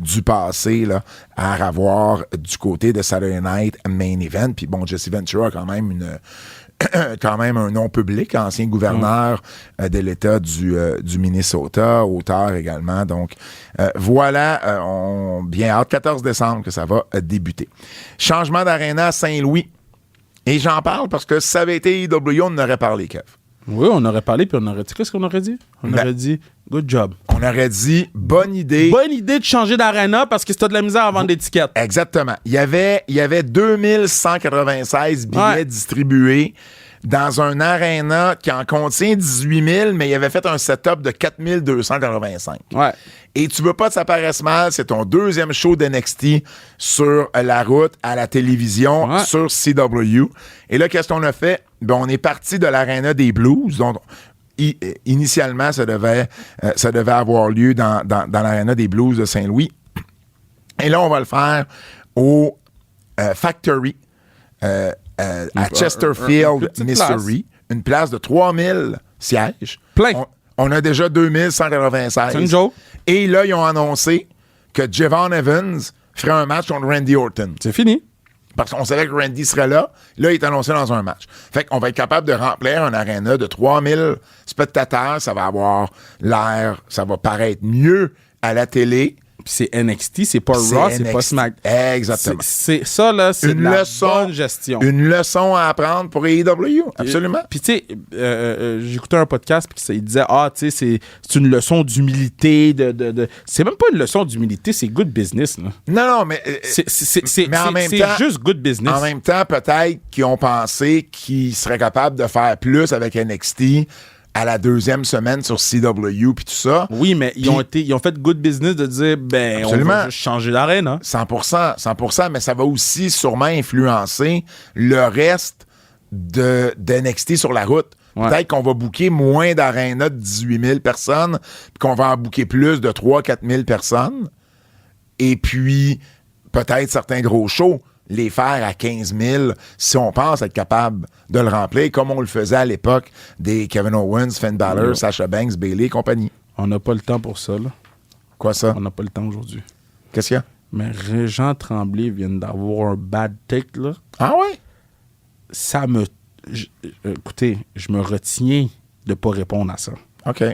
[SPEAKER 2] du passé là, à avoir du côté de Saturday Night Main Event. Puis bon, Jesse Ventura a quand même un nom public, ancien gouverneur de l'État du Minnesota, auteur également. Donc, voilà, on bien hâte, 14 décembre que ça va débuter. Changement d'aréna à Saint-Louis. Et j'en parle parce que si ça avait été IW, on en aurait parlé, Kev.
[SPEAKER 3] Oui, on aurait parlé, puis on aurait dit... Qu'est-ce qu'on aurait dit? On aurait dit, good job.
[SPEAKER 2] On aurait dit, bonne idée.
[SPEAKER 3] Bonne idée de changer d'aréna parce que si t'as de la misère à vendre des tickets.
[SPEAKER 2] Exactement. Il y avait 2196 billets distribués dans un aréna qui en contient 18 000, mais il avait fait un setup de 4 285.
[SPEAKER 3] Ouais.
[SPEAKER 2] Et tu veux pas que ça paraisse mal, c'est ton deuxième show d'NXT sur la route, à la télévision, sur CW. Et là, qu'est-ce qu'on a fait? Ben, on est parti de l'aréna des Blues, donc initialement, ça devait avoir lieu dans l'aréna des Blues de Saint-Louis. Et là, on va le faire au Factory, à Chesterfield, Missouri. Une place de 3000 sièges.
[SPEAKER 3] Plein.
[SPEAKER 2] On a déjà 2196.
[SPEAKER 3] C'est une joke.
[SPEAKER 2] Et là, ils ont annoncé que Javon Evans ferait un match contre Randy Orton.
[SPEAKER 3] C'est fini.
[SPEAKER 2] Parce qu'on savait que Randy serait là. Là, il est annoncé dans un match. Fait qu'on va être capable de remplir un aréna de 3000 spectateurs. Ça va avoir l'air, ça va paraître mieux à la télé.
[SPEAKER 3] Puis c'est NXT, c'est pas Raw, c'est pas Smack.
[SPEAKER 2] Exactement.
[SPEAKER 3] C'est ça, là, c'est de la bonne gestion.
[SPEAKER 2] Une leçon à apprendre pour AEW. Absolument.
[SPEAKER 3] Puis tu sais, j'écoutais un podcast, puis il disait, tu sais, c'est une leçon d'humilité. C'est même pas une leçon d'humilité, c'est good business. Là.
[SPEAKER 2] Non, mais...
[SPEAKER 3] C'est juste good business.
[SPEAKER 2] En même temps, peut-être qu'ils ont pensé qu'ils seraient capables de faire plus avec NXT à la deuxième semaine sur CW puis tout ça.
[SPEAKER 3] Oui, mais ils ont fait good business de dire,
[SPEAKER 2] absolument.
[SPEAKER 3] On va juste changer d'arène. Hein?
[SPEAKER 2] 100%, mais ça va aussi sûrement influencer le reste de NXT sur la route. Ouais. Peut-être qu'on va booker moins d'arénas de 18 000 personnes, puis qu'on va en booker plus de 3 000 à 4 000 personnes. Et puis, peut-être certains gros shows, les faire à 15 000 si on pense être capable de le remplir, comme on le faisait à l'époque des Kevin Owens, Finn Balor, Sasha Banks, Bayley et compagnie.
[SPEAKER 3] On n'a pas le temps pour ça, là.
[SPEAKER 2] Quoi ça?
[SPEAKER 3] On n'a pas le temps aujourd'hui.
[SPEAKER 2] Qu'est-ce qu'il y a?
[SPEAKER 3] Mais Régent Tremblay vient d'avoir un bad take, là.
[SPEAKER 2] Ah oui?
[SPEAKER 3] Ça me... écoutez, je me retiens de pas répondre à ça.
[SPEAKER 2] OK.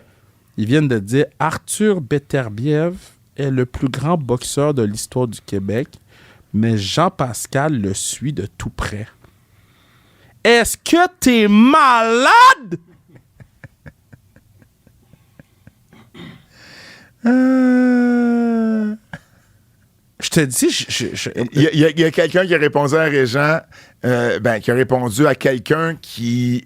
[SPEAKER 3] Ils viennent de dire Arthur Beterbiev est le plus grand boxeur de l'histoire du Québec, mais Jean-Pascal le suit de tout près. Est-ce que t'es malade? Je te dis,
[SPEAKER 2] il y a quelqu'un qui a répondu à Régent, qui a répondu à quelqu'un qui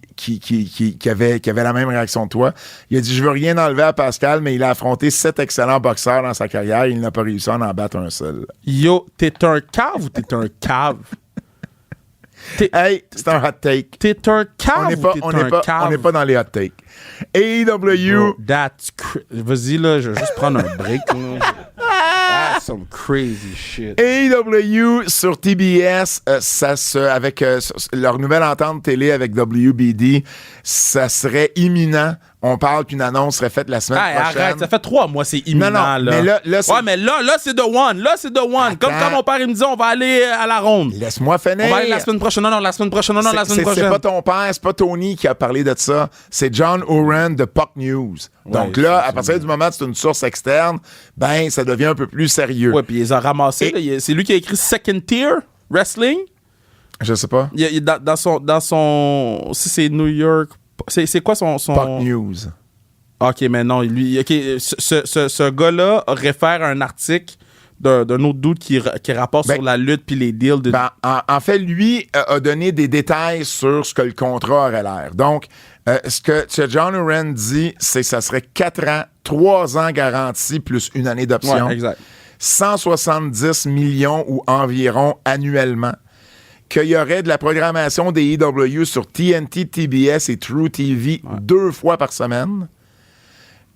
[SPEAKER 2] avait la même réaction que toi. Il a dit, je veux rien enlever à Pascal, mais il a affronté 7 excellents boxeurs dans sa carrière. Il n'a pas réussi à en battre un seul.
[SPEAKER 3] Yo, t'es un cave ou t'es un cave?
[SPEAKER 2] Hey, c'est un hot take.
[SPEAKER 3] T'es un cave ou t'es un cave?
[SPEAKER 2] On n'est pas dans les hot takes. AEW...
[SPEAKER 3] Vas-y, là, je vais juste prendre un break. That's some crazy shit.
[SPEAKER 2] AEW sur TBS, avec leur nouvelle entente télé avec WBD, ça serait imminent. On parle qu'une annonce serait faite la semaine prochaine.
[SPEAKER 3] Arrête, ça fait 3 mois, c'est imminent.
[SPEAKER 2] Non,
[SPEAKER 3] là.
[SPEAKER 2] Mais là, c'est...
[SPEAKER 3] Ouais, mais là, c'est the one. Là, c'est the one. Comme quand mon père, il me disait, on va aller à la ronde.
[SPEAKER 2] Laisse-moi finir.
[SPEAKER 3] On va aller la semaine prochaine. Non, la semaine prochaine. Non, la semaine prochaine.
[SPEAKER 2] C'est pas ton père, c'est pas Tony qui a parlé de ça. C'est John Oren de Puck News. Donc là, à partir du moment où c'est une source externe, ça devient un peu plus sérieux.
[SPEAKER 3] Ouais, puis ils ont ramassé. C'est lui qui a écrit Second Tier Wrestling.
[SPEAKER 2] Je sais pas.
[SPEAKER 3] Dans son... Si c'est New York... C'est quoi son...
[SPEAKER 2] Puck News.
[SPEAKER 3] OK, mais non, lui... OK, ce gars-là réfère à un article d'un autre dude qui rapporte sur la lutte puis les deals.
[SPEAKER 2] En fait, lui a donné des détails sur ce que le contrat aurait l'air. Donc, ce que John Oren dit, c'est que ça serait 4 ans, 3 ans garantis plus une année d'option.
[SPEAKER 3] Ouais, exact.
[SPEAKER 2] 170 millions ou environ annuellement. Qu'il y aurait de la programmation des AEW sur TNT, TBS et True TV 2 fois par semaine.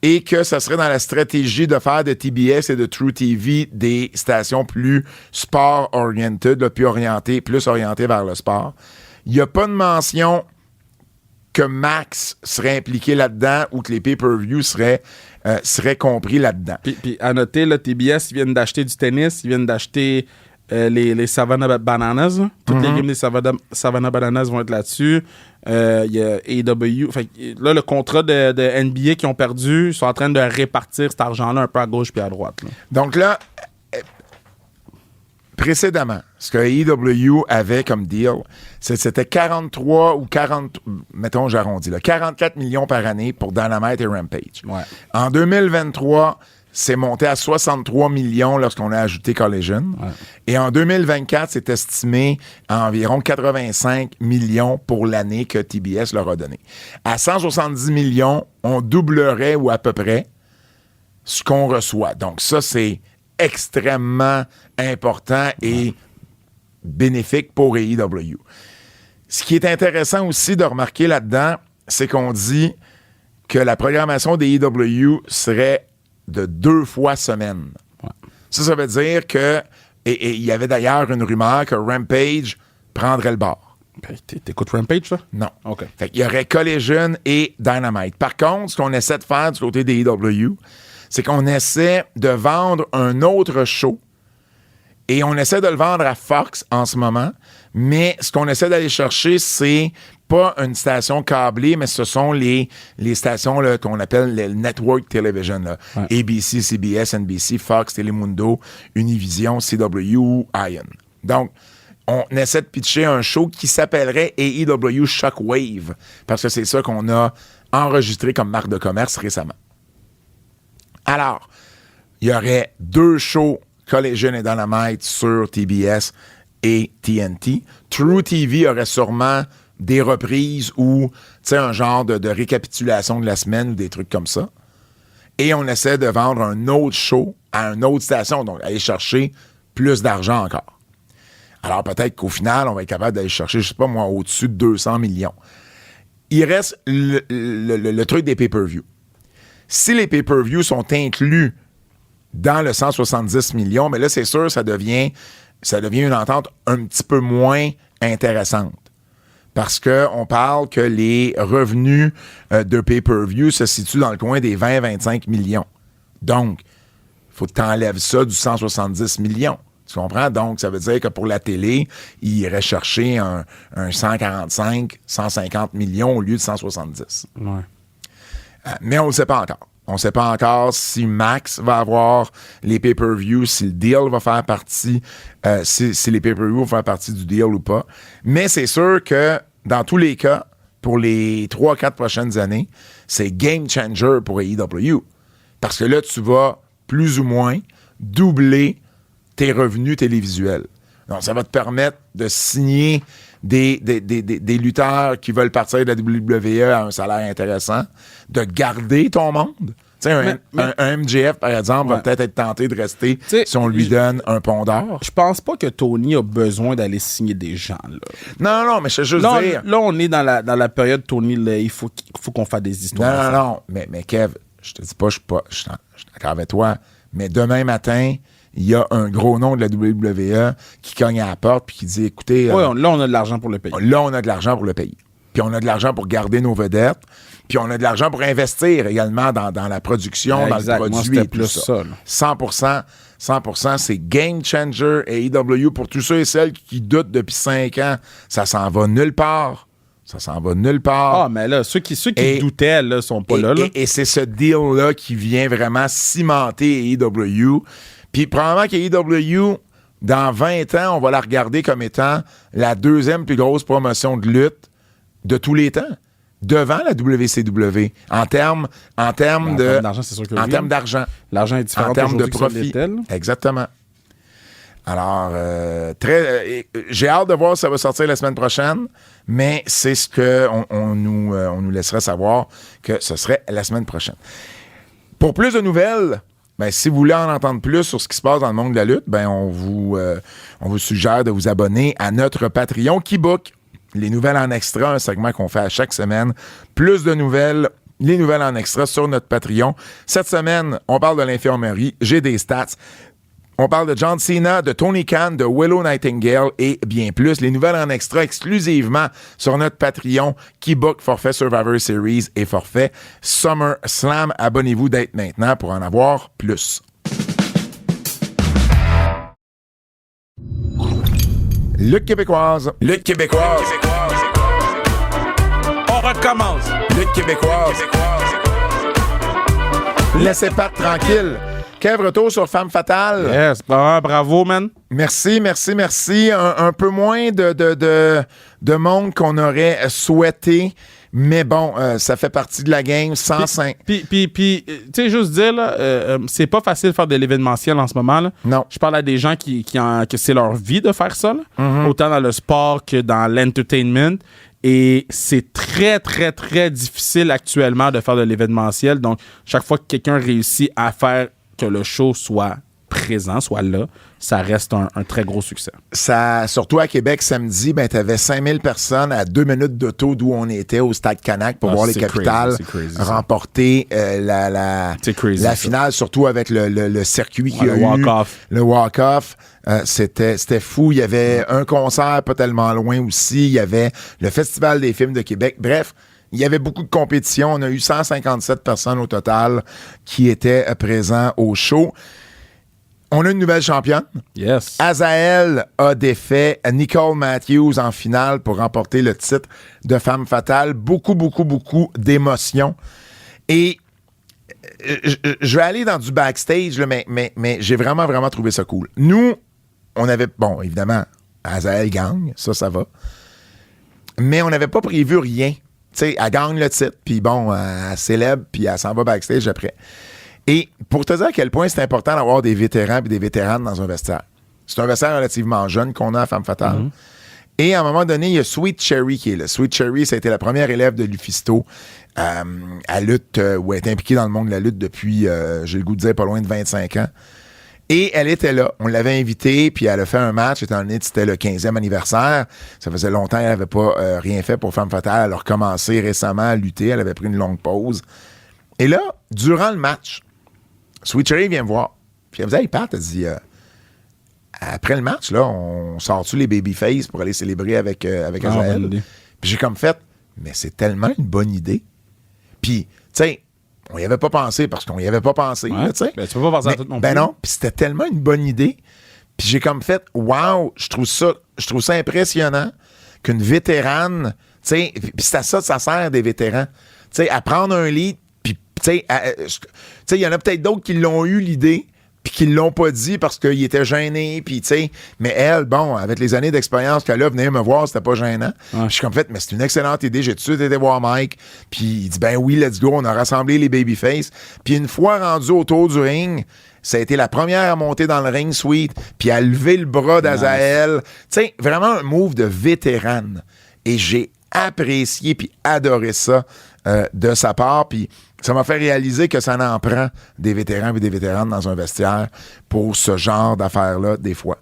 [SPEAKER 2] Et que ça serait dans la stratégie de faire de TBS et de True TV des stations plus sport-oriented, plus orientées vers le sport. Il n'y a pas de mention que Max serait impliqué là-dedans ou que les pay-per-views seraient compris là-dedans.
[SPEAKER 3] Puis à noter, là, TBS, ils viennent d'acheter du tennis, ils viennent d'acheter les Savannah Bananas. Toutes les games des Savannah Bananas vont être là-dessus. Il y a AEW. Fait, là, le contrat de NBA qu'ils ont perdu, ils sont en train de répartir cet argent-là un peu à gauche puis à droite. Là.
[SPEAKER 2] Donc là, précédemment, ce que AEW avait comme deal, c'était 43 ou 40, mettons, j'arrondis, 44 millions par année pour Dynamite et Rampage.
[SPEAKER 3] Ouais.
[SPEAKER 2] En 2023, c'est monté à 63 millions lorsqu'on a ajouté Collision. Ouais. Et en 2024, c'est estimé à environ 85 millions pour l'année que TBS leur a donné. À 170 millions, on doublerait ou à peu près ce qu'on reçoit. Donc ça, c'est extrêmement important et bénéfique pour AEW. Ce qui est intéressant aussi de remarquer là-dedans, c'est qu'on dit que la programmation des AEW serait de 2 fois semaine. Ouais. Ça veut dire que... Et il y avait d'ailleurs une rumeur que Rampage prendrait le bord.
[SPEAKER 3] Ben, t'écoutes Rampage, là?
[SPEAKER 2] Non.
[SPEAKER 3] OK.
[SPEAKER 2] Fait qu'il y aurait Collision et Dynamite. Par contre, ce qu'on essaie de faire du côté des AEW, c'est qu'on essaie de vendre un autre show et on essaie de le vendre à Fox en ce moment, mais ce qu'on essaie d'aller chercher, c'est pas une station câblée, mais ce sont les stations là, qu'on appelle les network television. Là.
[SPEAKER 3] Ouais.
[SPEAKER 2] ABC, CBS, NBC, Fox, Telemundo, Univision, CW, ION. Donc, on essaie de pitcher un show qui s'appellerait AEW Shockwave, parce que c'est ça qu'on a enregistré comme marque de commerce récemment. Alors, il y aurait 2 shows, Collision et Dynamite, sur TBS et TNT. True TV aurait sûrement des reprises ou, tu sais, un genre de récapitulation de la semaine ou des trucs comme ça. Et on essaie de vendre un autre show à une autre station, donc aller chercher plus d'argent encore. Alors, peut-être qu'au final, on va être capable d'aller chercher, je sais pas moi, au-dessus de 200 millions. Il reste le truc des pay-per-view. Si les pay-per-view sont inclus dans le 170 millions, mais là, c'est sûr, ça devient une entente un petit peu moins intéressante. Parce qu'on parle que les revenus de pay-per-view se situent dans le coin des 20-25 millions. Donc, il faut que tu enlèves ça du 170 millions. Tu comprends? Donc, ça veut dire que pour la télé, il irait chercher un 145, 150 millions au lieu de 170.
[SPEAKER 3] Ouais.
[SPEAKER 2] Mais on ne le sait pas encore. On ne sait pas encore si Max va avoir les pay-per-view, si le deal va faire partie, si les pay-per-view vont faire partie du deal ou pas. Mais c'est sûr que, dans tous les cas, pour les 3-4 prochaines années, c'est game changer pour AEW. Parce que là, tu vas plus ou moins doubler tes revenus télévisuels. Donc, ça va te permettre de signer des lutteurs qui veulent partir de la WWE à un salaire intéressant, de garder ton monde. Tu sais, un MJF, par exemple, va peut-être être tenté de rester si on lui donne un pont d'or.
[SPEAKER 3] Je pense pas que Tony a besoin d'aller signer des gens, là.
[SPEAKER 2] Non, mais je veux juste dire...
[SPEAKER 3] Là, on est dans la période Tony, là, il faut qu'on fasse des histoires.
[SPEAKER 2] Non. Mais Kev, je te dis pas, je suis d'accord avec toi, mais demain matin... Il y a un gros nom de la WWE qui cogne à la porte puis qui dit, écoutez...
[SPEAKER 3] Oui, là, on a de l'argent pour le payer.
[SPEAKER 2] Là, on a de l'argent pour le payer. Puis on a de l'argent pour garder nos vedettes. Puis on a de l'argent pour investir également dans la production, dans le produit et tout ça. 100%, c'est game changer et AEW. Pour tous ceux et celles qui doutent depuis 5 ans, ça s'en va nulle part. Ah,
[SPEAKER 3] mais là, ceux qui doutaient, là, sont pas là.
[SPEAKER 2] Et c'est ce deal-là qui vient vraiment cimenter AEW. Puis probablement qu'AEW, dans 20 ans, on va la regarder comme étant la 2e plus grosse promotion de lutte de tous les temps, devant la WCW, en termes
[SPEAKER 3] d'argent, c'est sûr que
[SPEAKER 2] en termes d'argent.
[SPEAKER 3] L'argent est différent
[SPEAKER 2] en termes de profit.
[SPEAKER 3] Que
[SPEAKER 2] Exactement. Alors, j'ai hâte de voir si ça va sortir la semaine prochaine, mais c'est ce qu'on nous laissera savoir que ce serait la semaine prochaine. Pour plus de nouvelles... Ben, si vous voulez en entendre plus sur ce qui se passe dans le monde de la lutte, ben, on vous suggère de vous abonner à notre Patreon qui book les nouvelles en extra, un segment qu'on fait à chaque semaine. Plus de nouvelles, les nouvelles en extra sur notre Patreon. Cette semaine, on parle de l'infirmerie, j'ai des stats. On parle de John Cena, de Tony Khan, de Willow Nightingale et bien plus. Les nouvelles en extra exclusivement sur notre Patreon qui book forfait Survivor Series et forfait Summer Slam. Abonnez-vous dès maintenant pour en avoir plus. Lutte québécoise.
[SPEAKER 3] on recommence.
[SPEAKER 2] Lutte québécoise. Laissez pas tranquille. Kev, retour sur Femme Fatale.
[SPEAKER 3] Yes, bravo, man.
[SPEAKER 2] Merci. Un peu moins de monde qu'on aurait souhaité, mais bon, ça fait partie de la game. 105.
[SPEAKER 3] Puis tu sais, juste dire, là, c'est pas facile de faire de l'événementiel en ce moment. Là.
[SPEAKER 2] Non.
[SPEAKER 3] Je parle à des gens que c'est leur vie de faire ça, là.
[SPEAKER 2] Mm-hmm.
[SPEAKER 3] Autant dans le sport que dans l'entertainment. Et c'est très, très, très difficile actuellement de faire de l'événementiel. Donc, chaque fois que quelqu'un réussit à faire que le show soit présent, soit là, ça reste un très gros succès.
[SPEAKER 2] Ça, surtout à Québec, samedi, ben, tu avais 5000 personnes à 2 minutes d'auto d'où on était, au Stade Canac, pour voir les Capitals remporter la finale, surtout avec le circuit qu'il y a eu. Le walk-off. C'était fou. Il y avait un concert pas tellement loin aussi. Il y avait le Festival des films de Québec. Bref, il y avait beaucoup de compétitions. On a eu 157 personnes au total qui étaient présents au show. On a une nouvelle championne.
[SPEAKER 3] Yes.
[SPEAKER 2] Azael a défait Nicole Matthews en finale pour remporter le titre de femme fatale. Beaucoup d'émotions. Et je vais aller dans du backstage, là, mais j'ai vraiment trouvé ça cool. Nous, on avait... Bon, évidemment, Azael gagne. Ça va. Mais on n'avait pas prévu rien. Tu sais, elle gagne le titre, puis bon, elle célèbre, puis elle s'en va backstage après. Et pour te dire à quel point c'est important d'avoir des vétérans et des vétéranes dans un vestiaire. C'est un vestiaire relativement jeune qu'on a à Femme Fatale. Mm-hmm. Et à un moment donné, il y a Sweet Cherry qui est là. Sweet Cherry, ça a été la première élève de Lufisto à lutte, où elle est impliquée dans le monde de la lutte depuis, j'ai le goût de dire, pas loin de 25 ans. Et elle était là. On l'avait invitée, puis elle a fait un match, étant donné que c'était le 15e anniversaire. Ça faisait longtemps qu'elle n'avait pas rien fait pour Femme Fatale. Elle a recommencé récemment à lutter. Elle avait pris une longue pause. Et là, durant le match, Sweet Cherry vient me voir. Puis elle me dit, hey Pat, elle dit, après le match, là, on sort-tu les babyface pour aller célébrer avec Azael? Puis j'ai comme fait, mais c'est tellement une bonne idée. Puis, tu sais, on y avait pas pensé parce qu'on y avait pas pensé.
[SPEAKER 3] Ouais.
[SPEAKER 2] Tu sais.
[SPEAKER 3] Ben, tu peux pas penser à tout non plus.
[SPEAKER 2] Ben non, puis c'était tellement une bonne idée. Puis j'ai comme fait, wow, je trouve ça impressionnant qu'une vétérane, tu sais, puis c'est à ça que ça sert des vétérans. Tu sais, à prendre un lead. Tu sais, il y en a peut-être d'autres qui l'ont eu l'idée, puis qui l'ont pas dit parce qu'ils étaient gênés, puis tu sais. Mais elle, bon, avec les années d'expérience qu'elle a, venir me voir, c'était pas gênant. Ouais. Je suis comme fait, mais c'est une excellente idée. J'ai tout de suite été voir Mike, puis il dit, ben oui, let's go, on a rassemblé les babyface. Puis une fois rendu autour du ring, ça a été la première à monter dans le ring, Sweet, puis à lever le bras d'Azael. Nice. Tu sais, vraiment un move de vétérane. Et j'ai apprécié puis adoré ça de sa part, puis ça m'a fait réaliser que ça en prend des vétérans et des vétéranes dans un vestiaire pour ce genre d'affaires-là, des fois.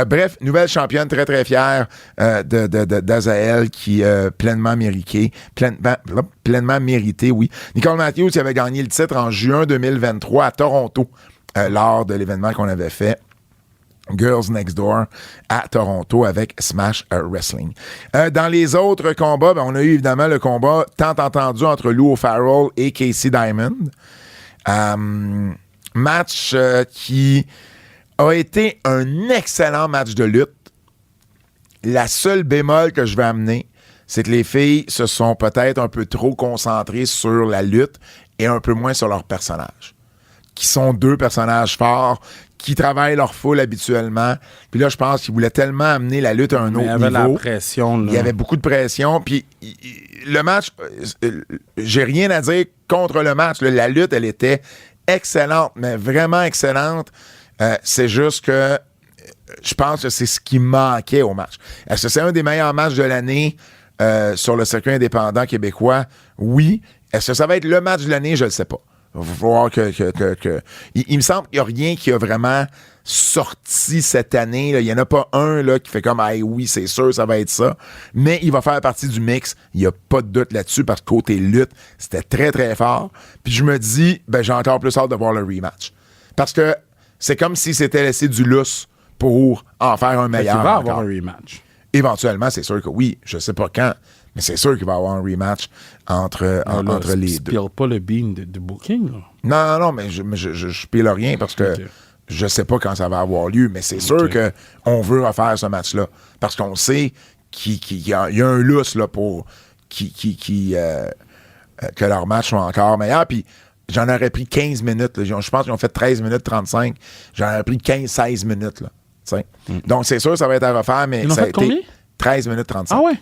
[SPEAKER 2] Bref, nouvelle championne très, très fière d'Azael qui pleinement mérité, oui. Nicole Matthews qui avait gagné le titre en juin 2023 à Toronto lors de l'événement qu'on avait fait. Girls Next Door à Toronto avec Smash Wrestling. Dans les autres combats, ben, on a eu évidemment le combat tant entendu entre Lou O'Farrell et Casey Diamond. Match qui a été un excellent match de lutte. La seule bémol que je vais amener, c'est que les filles se sont peut-être un peu trop concentrées sur la lutte et un peu moins sur leurs personnages, qui sont deux personnages forts, qui travaillent leur foule habituellement. Puis là, je pense qu'ils voulaient tellement amener la lutte à un autre niveau. Il y avait la
[SPEAKER 3] pression. Là.
[SPEAKER 2] Il y avait beaucoup de pression. Puis le match, j'ai rien à dire contre le match. La lutte, elle était excellente, mais vraiment excellente. C'est juste que je pense que c'est ce qui manquait au match. Est-ce que c'est un des meilleurs matchs de l'année sur le circuit indépendant québécois? Oui. Est-ce que ça va être le match de l'année? Je ne le sais pas. Il va falloir que... Il me semble qu'il n'y a rien qui a vraiment sorti cette année. Là. Il n'y en a pas un là, qui fait comme « Ah oui, c'est sûr, ça va être ça ». Mais il va faire partie du mix. Il n'y a pas de doute là-dessus parce que côté lutte, c'était très, très fort. Puis je me dis, ben j'ai encore plus hâte de voir le rematch. Parce que c'est comme si c'était laissé du lousse pour en faire un meilleur.
[SPEAKER 3] Il va avoir un rematch.
[SPEAKER 2] Éventuellement, c'est sûr que oui. Je ne sais pas quand. Mais c'est sûr qu'il va y avoir un rematch entre les deux.
[SPEAKER 3] Tu ne pas le bean de booking, là?
[SPEAKER 2] Non, mais je pile rien parce que je sais pas quand ça va avoir lieu, mais c'est sûr qu'on veut refaire ce match-là. Parce qu'on sait qu'il y a un lousse là, pour que leur match soit encore meilleur. Puis j'en aurais pris 15 minutes. Là. Je pense qu'ils ont fait 13 minutes 35. J'en aurais pris 15-16 minutes. Là, Donc c'est sûr que ça va être à refaire, mais ça a été 13 minutes 35.
[SPEAKER 3] Ah ouais?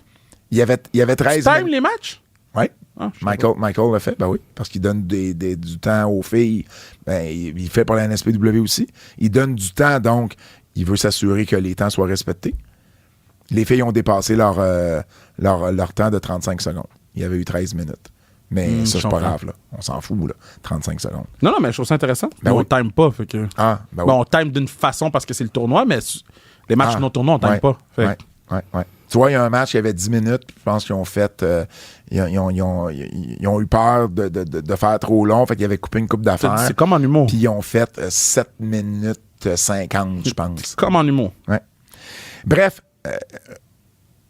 [SPEAKER 2] Il y avait 13
[SPEAKER 3] minutes. Tu les matchs?
[SPEAKER 2] Oui. Michael l'a fait, ben oui, parce qu'il donne du temps aux filles. Ben, il fait pour la NSPW aussi. Il donne du temps, donc il veut s'assurer que les temps soient respectés. Les filles ont dépassé leur temps de 35 secondes. Il y avait eu 13 minutes. Mais ça, c'est pas
[SPEAKER 3] comprends.
[SPEAKER 2] grave, là. On s'en fout, là. 35 secondes.
[SPEAKER 3] Non, mais je trouve ça intéressant.
[SPEAKER 2] Ben
[SPEAKER 3] Mais
[SPEAKER 2] oui.
[SPEAKER 3] on time pas. Fait que...
[SPEAKER 2] Ah, ben oui.
[SPEAKER 3] Bon, on time d'une façon parce que c'est le tournoi, mais les matchs non tournois, on time
[SPEAKER 2] ouais,
[SPEAKER 3] pas. Fait
[SPEAKER 2] ouais, ouais. Tu vois, il y a un match, il y avait 10 minutes, puis je pense qu'ils ont fait... ils ont eu peur de faire trop long, fait qu'ils avaient coupé une coupe d'affaires.
[SPEAKER 3] c'est comme en humour.
[SPEAKER 2] Puis ils ont fait 7 minutes 50, je pense.
[SPEAKER 3] Comme en humour.
[SPEAKER 2] Ouais. Bref,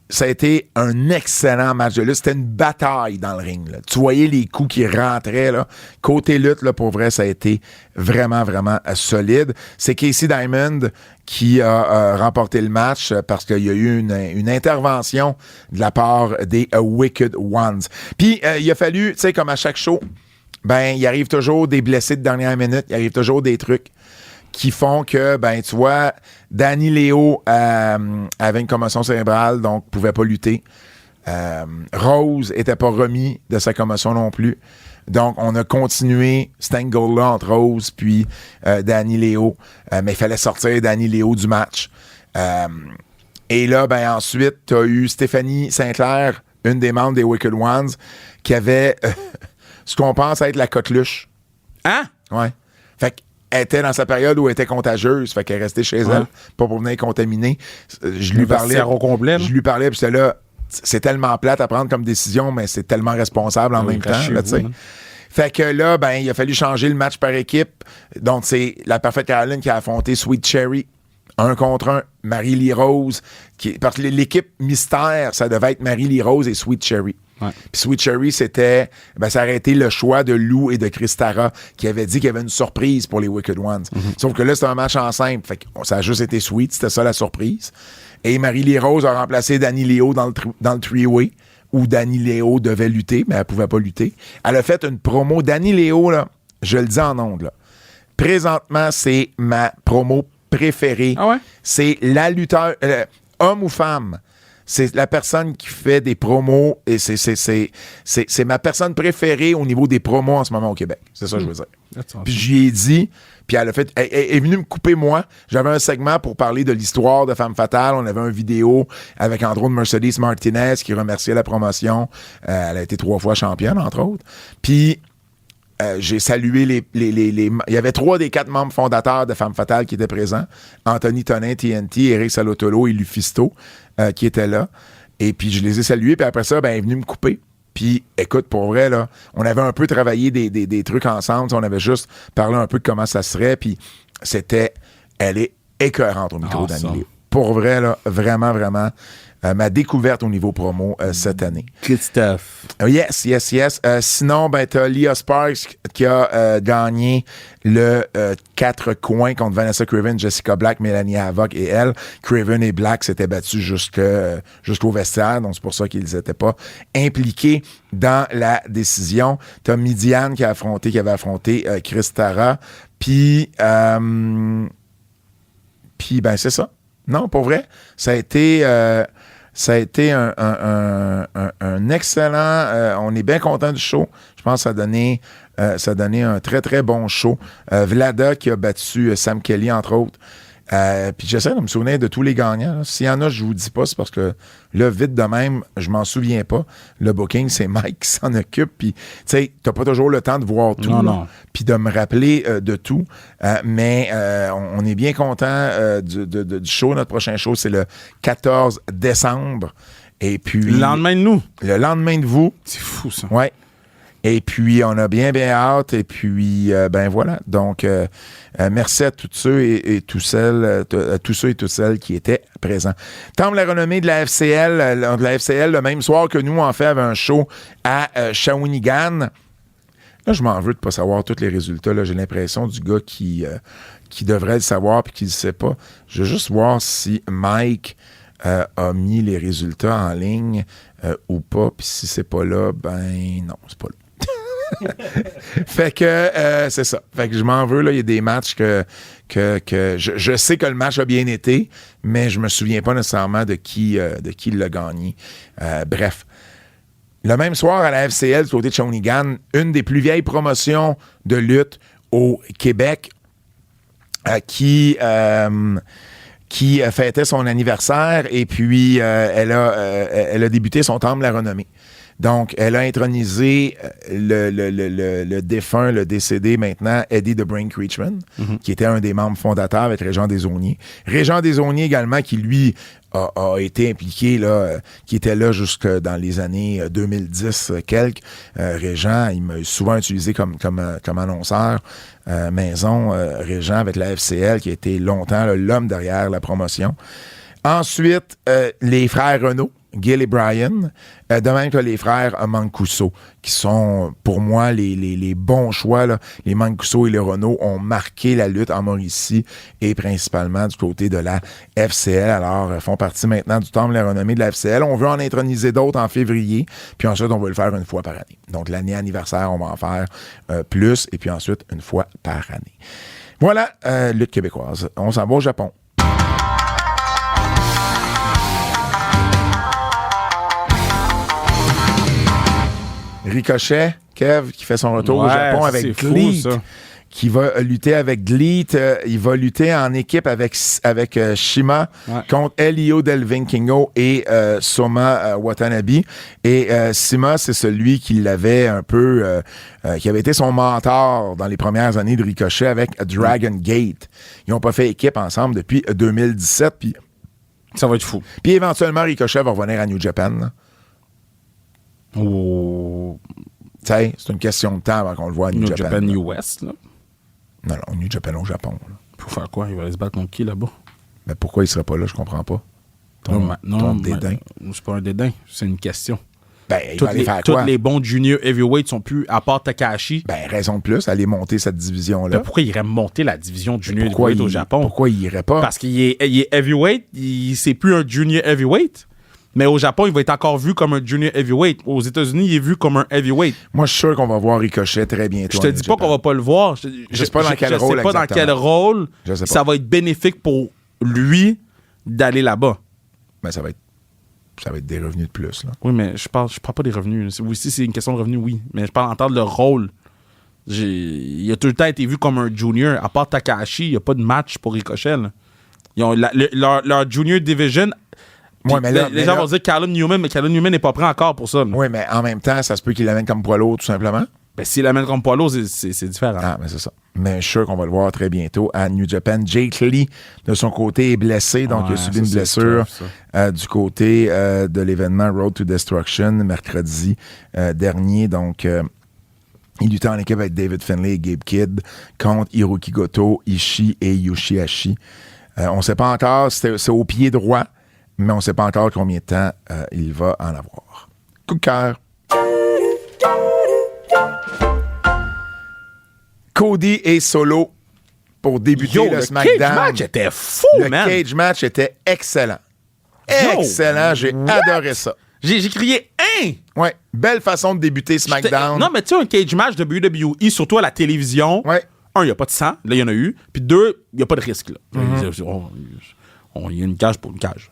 [SPEAKER 2] ça a été un excellent match de lutte. C'était une bataille dans le ring, là. Tu voyais les coups qui rentraient, là. Côté lutte, là, pour vrai, ça a été vraiment, vraiment solide. C'est Casey Diamond qui a remporté le match parce qu'il y a eu une intervention de la part des Wicked Ones. Puis, il a fallu, tu sais, comme à chaque show, ben, il arrive toujours des blessés de dernière minute, il arrive toujours des trucs qui font que, ben, tu vois, Danny Leo avait une commotion cérébrale, donc pouvait pas lutter. Rose était pas remis de sa commotion non plus. Donc, on a continué cet angle-là entre Rose puis Danny Leo. Mais il fallait sortir Danny Leo du match. Et là, ben, ensuite, tu as eu Stéphanie Sinclair, une des membres des Wicked Ones, qui avait ce qu'on pense être la coqueluche.
[SPEAKER 3] Hein?
[SPEAKER 2] Ouais. Fait qu'elle était dans sa période où elle était contagieuse. Fait qu'elle est restée chez elle, pas pour venir contaminer. Je lui parlais.
[SPEAKER 3] Au complet,
[SPEAKER 2] Je lui parlais, puis j'étais là, c'est tellement plate à prendre comme décision, mais c'est tellement responsable en même temps. Là, tu sais. Fait que là, ben, il a fallu changer le match par équipe. Donc, c'est la Parfaite Caroline qui a affronté Sweet Cherry. 1 contre 1. Marie-Lee Rose. Parce que l'équipe mystère, ça devait être Marie-Lee Rose et Sweet Cherry.
[SPEAKER 3] Ouais.
[SPEAKER 2] Puis Sweet Cherry, c'était... Ben, ça aurait été le choix de Lou et de Chris Tara qui avaient dit qu'il y avait une surprise pour les Wicked Ones. Sauf que là, c'était un match en simple. Fait que ça a juste été Sweet. C'était ça la surprise. Et Marie-Lee Rose a remplacé Danny Leo dans le three-way où Danny Leo devait lutter, mais elle pouvait pas lutter. Elle a fait une promo. Danny Leo, là, je le dis en ondes, là. Présentement, c'est ma promo préférée.
[SPEAKER 3] Ah ouais?
[SPEAKER 2] C'est la lutteur, homme ou femme. C'est la personne qui fait des promos et c'est ma personne préférée au niveau des promos en ce moment au Québec. C'est ça que je veux dire. Puis j'y ai dit, puis elle a fait, elle est venue me couper moi. J'avais un segment pour parler de l'histoire de Femme Fatale. On avait une vidéo avec entre autres Mercedes Martinez qui remerciait la promotion. Elle a été 3 fois championne, entre autres. Puis j'ai salué les... Il y avait 3 des 4 membres fondateurs de Femme Fatale qui étaient présents. Anthony Tonin, TNT, Eric Salotolo et Lufisto qui étaient là. Et puis, je les ai salués. Puis après ça, ben, elle est venue me couper. Puis, écoute, pour vrai, là, on avait un peu travaillé des trucs ensemble. On avait juste parlé un peu de comment ça serait. Puis, c'était... Elle est écœurante au micro d'Anneli. Pour vrai, là, vraiment, vraiment... ma découverte au niveau promo cette année.
[SPEAKER 3] Christophe.
[SPEAKER 2] Yes. Sinon, ben, t'as Leah Sparks qui a gagné le 4 coins contre Vanessa Craven, Jessica Black, Mélanie Havoc et elle. Craven et Black s'étaient battus jusqu'au vestiaire, donc c'est pour ça qu'ils n'étaient pas impliqués dans la décision. T'as Midiane qui avait affronté Chris Tara. Puis, ben, c'est ça. Non, pour vrai, ça a été un excellent... on est bien content du show. Je pense que ça a donné un très, très bon show. Vlada qui a battu Sam Kelly, entre autres. Puis j'essaie de me souvenir de tous les gagnants. Là. S'il y en a, je vous dis pas, c'est parce que là, vite de même, je m'en souviens pas. Le booking, c'est Mike qui s'en occupe. Puis, tu sais, t'as pas toujours le temps de voir tout.
[SPEAKER 3] Non.
[SPEAKER 2] Puis de me rappeler de tout. Mais on est bien content du show. Notre prochain show, c'est le 14 décembre. Et puis...
[SPEAKER 3] Le lendemain de nous.
[SPEAKER 2] Le lendemain de vous.
[SPEAKER 3] C'est fou, ça.
[SPEAKER 2] Ouais. Et puis, on a bien hâte. Et puis, ben voilà. Donc, merci à tous ceux et toutes celles, tous ceux et toutes celles qui étaient présents. Temple la renommée de la FCL. Le même soir que nous, en fait, avait un show à Shawinigan. Là, je m'en veux de pas savoir tous les résultats. Là, j'ai l'impression du gars qui devrait le savoir puis qui le sait pas. Je veux juste voir si Mike a mis les résultats en ligne ou pas. Puis si c'est pas là, ben non, c'est pas là. Fait que c'est ça. Fait que je m'en veux, là. Il y a des matchs que je sais que le match a bien été, mais je me souviens pas nécessairement de qui l'a gagné. Bref. Le même soir, à la FCL, du côté de Shawinigan, une des plus vieilles promotions de lutte au Québec qui fêtait son anniversaire et puis elle a débuté son temple la renommée. Donc, elle a intronisé le défunt, le décédé maintenant, Eddie The Brain Creechman, qui était un des membres fondateurs avec Régent Desaulniers. Régent Desaulniers également, qui lui a été impliqué, là, qui était là jusque dans les années 2010 quelques. Régent, il m'a souvent utilisé comme annonceur maison. Régent avec la FCL, qui a été longtemps là, l'homme derrière la promotion. Ensuite, les frères Renault, Gil et Brian, de même que les frères Mancuso, qui sont, pour moi, les bons choix. Là. Les Mancuso et les Renault ont marqué la lutte en Mauricie et principalement du côté de la FCL. Alors, font partie maintenant du temple de la renommée de la FCL. On veut en introniser d'autres en février, puis ensuite, on va le faire une fois par année. Donc, l'année anniversaire, on va en faire plus, et puis ensuite, une fois par année. Voilà, lutte québécoise. On s'en va au Japon. Ricochet, Kev, qui fait son retour au Japon avec Gleet, qui va lutter avec Gleet. Il va lutter en équipe avec Shima contre Elio Del Vikingo et Soma Watanabe. Et Shima, c'est celui qui l'avait un peu... qui avait été son mentor dans les premières années de Ricochet avec Dragon Gate. Ils n'ont pas fait équipe ensemble depuis 2017. Puis
[SPEAKER 3] ça va être fou.
[SPEAKER 2] Puis éventuellement, Ricochet va revenir à New Japan. Là.
[SPEAKER 3] Oh.
[SPEAKER 2] T'sais, c'est une question de temps avant qu'on le voit à New Japan.
[SPEAKER 3] New West, là.
[SPEAKER 2] Non, New Japan au Japon. Là.
[SPEAKER 3] Pour faire quoi? Il va aller se battre contre qui, là-bas?
[SPEAKER 2] Mais pourquoi il serait pas là? Je comprends pas. Ton dédain.
[SPEAKER 3] C'est pas un dédain, c'est une question.
[SPEAKER 2] Ben, il va aller faire quoi?
[SPEAKER 3] Tous les bons junior heavyweights sont plus, à part Takahashi.
[SPEAKER 2] Ben, raison de plus, aller monter cette division-là.
[SPEAKER 3] Ben, pourquoi il irait monter la division junior heavyweight au Japon?
[SPEAKER 2] Pourquoi il irait pas?
[SPEAKER 3] Parce qu'il est heavyweight, c'est plus un junior heavyweight. Mais au Japon, il va être encore vu comme un junior heavyweight. Aux États-Unis, il est vu comme un heavyweight.
[SPEAKER 2] Moi, je suis sûr qu'on va voir Ricochet très bientôt.
[SPEAKER 3] Je te dis pas qu'on va pas le voir. Je sais pas dans quel rôle. Je sais pas dans quel rôle ça va être bénéfique pour lui d'aller là-bas.
[SPEAKER 2] Mais ça va être des revenus de plus. Là.
[SPEAKER 3] Oui, mais je parle pas des revenus. Oui, si c'est une question de revenus, oui. Mais je parle en termes de rôle. Il a tout le temps été vu comme un junior. À part Takahashi, il n'y a pas de match pour Ricochet. Là. Ils ont leur junior division... Ouais, mais là, les gens vont dire Callum Newman, mais Callum Newman n'est pas prêt encore pour ça. Là.
[SPEAKER 2] Oui, mais en même temps, ça se peut qu'il l'amène comme poids lourd, tout simplement.
[SPEAKER 3] Ben, s'il l'amène comme poids lourd, c'est différent.
[SPEAKER 2] Ah, mais c'est ça. Mais je suis sûr qu'on va le voir très bientôt à New Japan. Jake Lee, de son côté, est blessé, donc il a subi une blessure du côté de l'événement Road to Destruction, mercredi dernier. Donc, il luttait en équipe avec David Finlay et Gabe Kidd contre Hiroki Goto, Ishii et Yoshihashi. On ne sait pas encore, c'est au pied droit. Mais on ne sait pas encore combien de temps il va en avoir. Coup de cœur. Cody et Solo pour débuter le SmackDown.
[SPEAKER 3] Le cage match était fou,
[SPEAKER 2] man! Le cage match était excellent. Excellent, j'ai adoré ça.
[SPEAKER 3] J'ai crié « Hein! »
[SPEAKER 2] Ouais, belle façon de débuter SmackDown.
[SPEAKER 3] Non, mais tu sais, un cage match de WWE, surtout à la télévision,
[SPEAKER 2] ouais.
[SPEAKER 3] Un, il n'y a pas de sang, là, il y en a eu. Puis deux, il n'y a pas de risque, là. Il y a une cage pour une cage.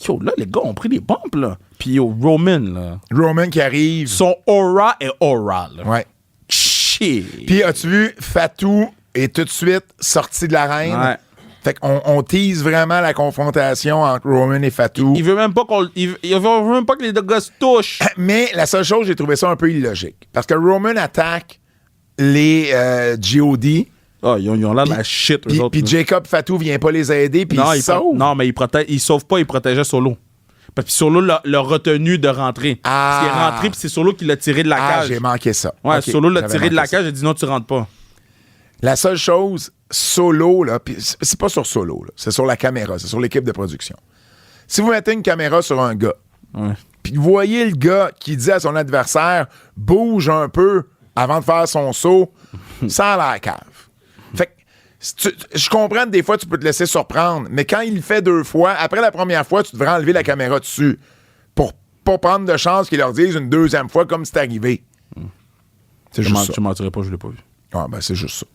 [SPEAKER 3] Yo, là, les gars ont pris des bombes, là. Puis yo, Roman, là.
[SPEAKER 2] Roman qui arrive.
[SPEAKER 3] Son aura est aura, là.
[SPEAKER 2] Ouais.
[SPEAKER 3] Shit.
[SPEAKER 2] Puis as-tu vu, Fatou est tout de suite sorti de l'arène. Ouais. Fait qu'on tease vraiment la confrontation entre Roman et Fatou.
[SPEAKER 3] Il veut même pas il veut même pas que les deux gars se touchent.
[SPEAKER 2] Mais la seule chose, j'ai trouvé ça un peu illogique. Parce que Roman attaque les GOD.
[SPEAKER 3] Ah, ils ont l'air de la shit, eux autres.
[SPEAKER 2] Puis Jacob Fatou vient pas les aider, puis il sauve.
[SPEAKER 3] Non, mais il sauve pas, il protégeait Solo. Parce que Solo l'a retenu de rentrer. Parce qu'il est rentré, puis c'est Solo qui l'a tiré de la cage.
[SPEAKER 2] J'ai manqué ça.
[SPEAKER 3] Ouais, okay, Solo l'a tiré de la cage, il a dit non, tu rentres pas.
[SPEAKER 2] La seule chose, Solo, là, puis c'est pas sur Solo, là, c'est sur la caméra, c'est sur l'équipe de production. Si vous mettez une caméra sur un gars, puis vous voyez le gars qui dit à son adversaire, bouge un peu avant de faire son saut, ça a l'air cave. Fait que je comprends que des fois, tu peux te laisser surprendre, mais quand il le fait 2 fois, après la première fois, tu devrais enlever la caméra dessus pour pas prendre de chance qu'ils leur disent une 2e fois comme c'est arrivé. C'est juste ça.
[SPEAKER 3] Je mentirais pas, je l'ai pas vu.
[SPEAKER 2] Ah, ben c'est juste ça.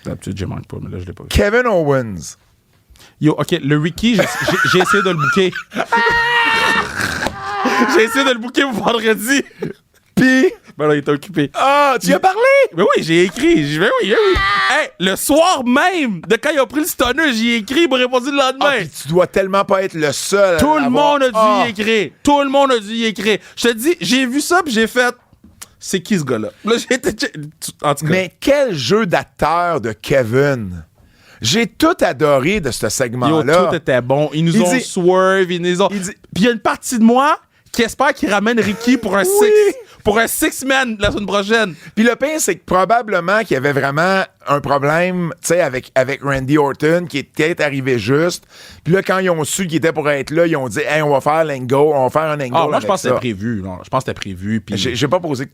[SPEAKER 3] D'habitude, je manque pas, mais là, je l'ai pas vu.
[SPEAKER 2] Kevin Owens.
[SPEAKER 3] Yo, OK, le Ricky, j'ai essayé de le booker. J'ai essayé de le booker pour vendredi.
[SPEAKER 2] Puis...
[SPEAKER 3] Ben là, il était occupé.
[SPEAKER 2] Ah, tu y as parlé?
[SPEAKER 3] Mais oui, j'ai écrit. Ben oui. Hey, le soir même de quand il a pris le stunner, j'y ai écrit, il m'a répondu le lendemain.
[SPEAKER 2] Ah, puis tu dois tellement pas être le seul.
[SPEAKER 3] Tout le monde a dû
[SPEAKER 2] Ah.
[SPEAKER 3] y écrire. Tout le monde a dû y écrire. Je te dis, j'ai vu ça puis j'ai fait... C'est qui ce gars-là? Là, en tout cas.
[SPEAKER 2] Mais quel jeu d'acteur de Kevin. J'ai tout adoré de ce
[SPEAKER 3] Yo,
[SPEAKER 2] segment-là.
[SPEAKER 3] tout était bon. Ils nous
[SPEAKER 2] Il
[SPEAKER 3] ont
[SPEAKER 2] dit-
[SPEAKER 3] swerve, ils nous ont...
[SPEAKER 2] il dit-
[SPEAKER 3] Puis il y a une partie de moi qui espère qu'il ramène Ricky pour un six-man la semaine prochaine.
[SPEAKER 2] Puis le pire, c'est que probablement qu'il y avait vraiment un problème, tu sais, avec Randy Orton qui était arrivé juste. Puis là, quand ils ont su qu'il était pour être là, ils ont dit, hey, on va faire l'angle, on va faire un angle.
[SPEAKER 3] Ah, moi, je
[SPEAKER 2] avec
[SPEAKER 3] pense que
[SPEAKER 2] ça.
[SPEAKER 3] c'était prévu. Non, je pense que c'était prévu. Puis...
[SPEAKER 2] J'ai pas posé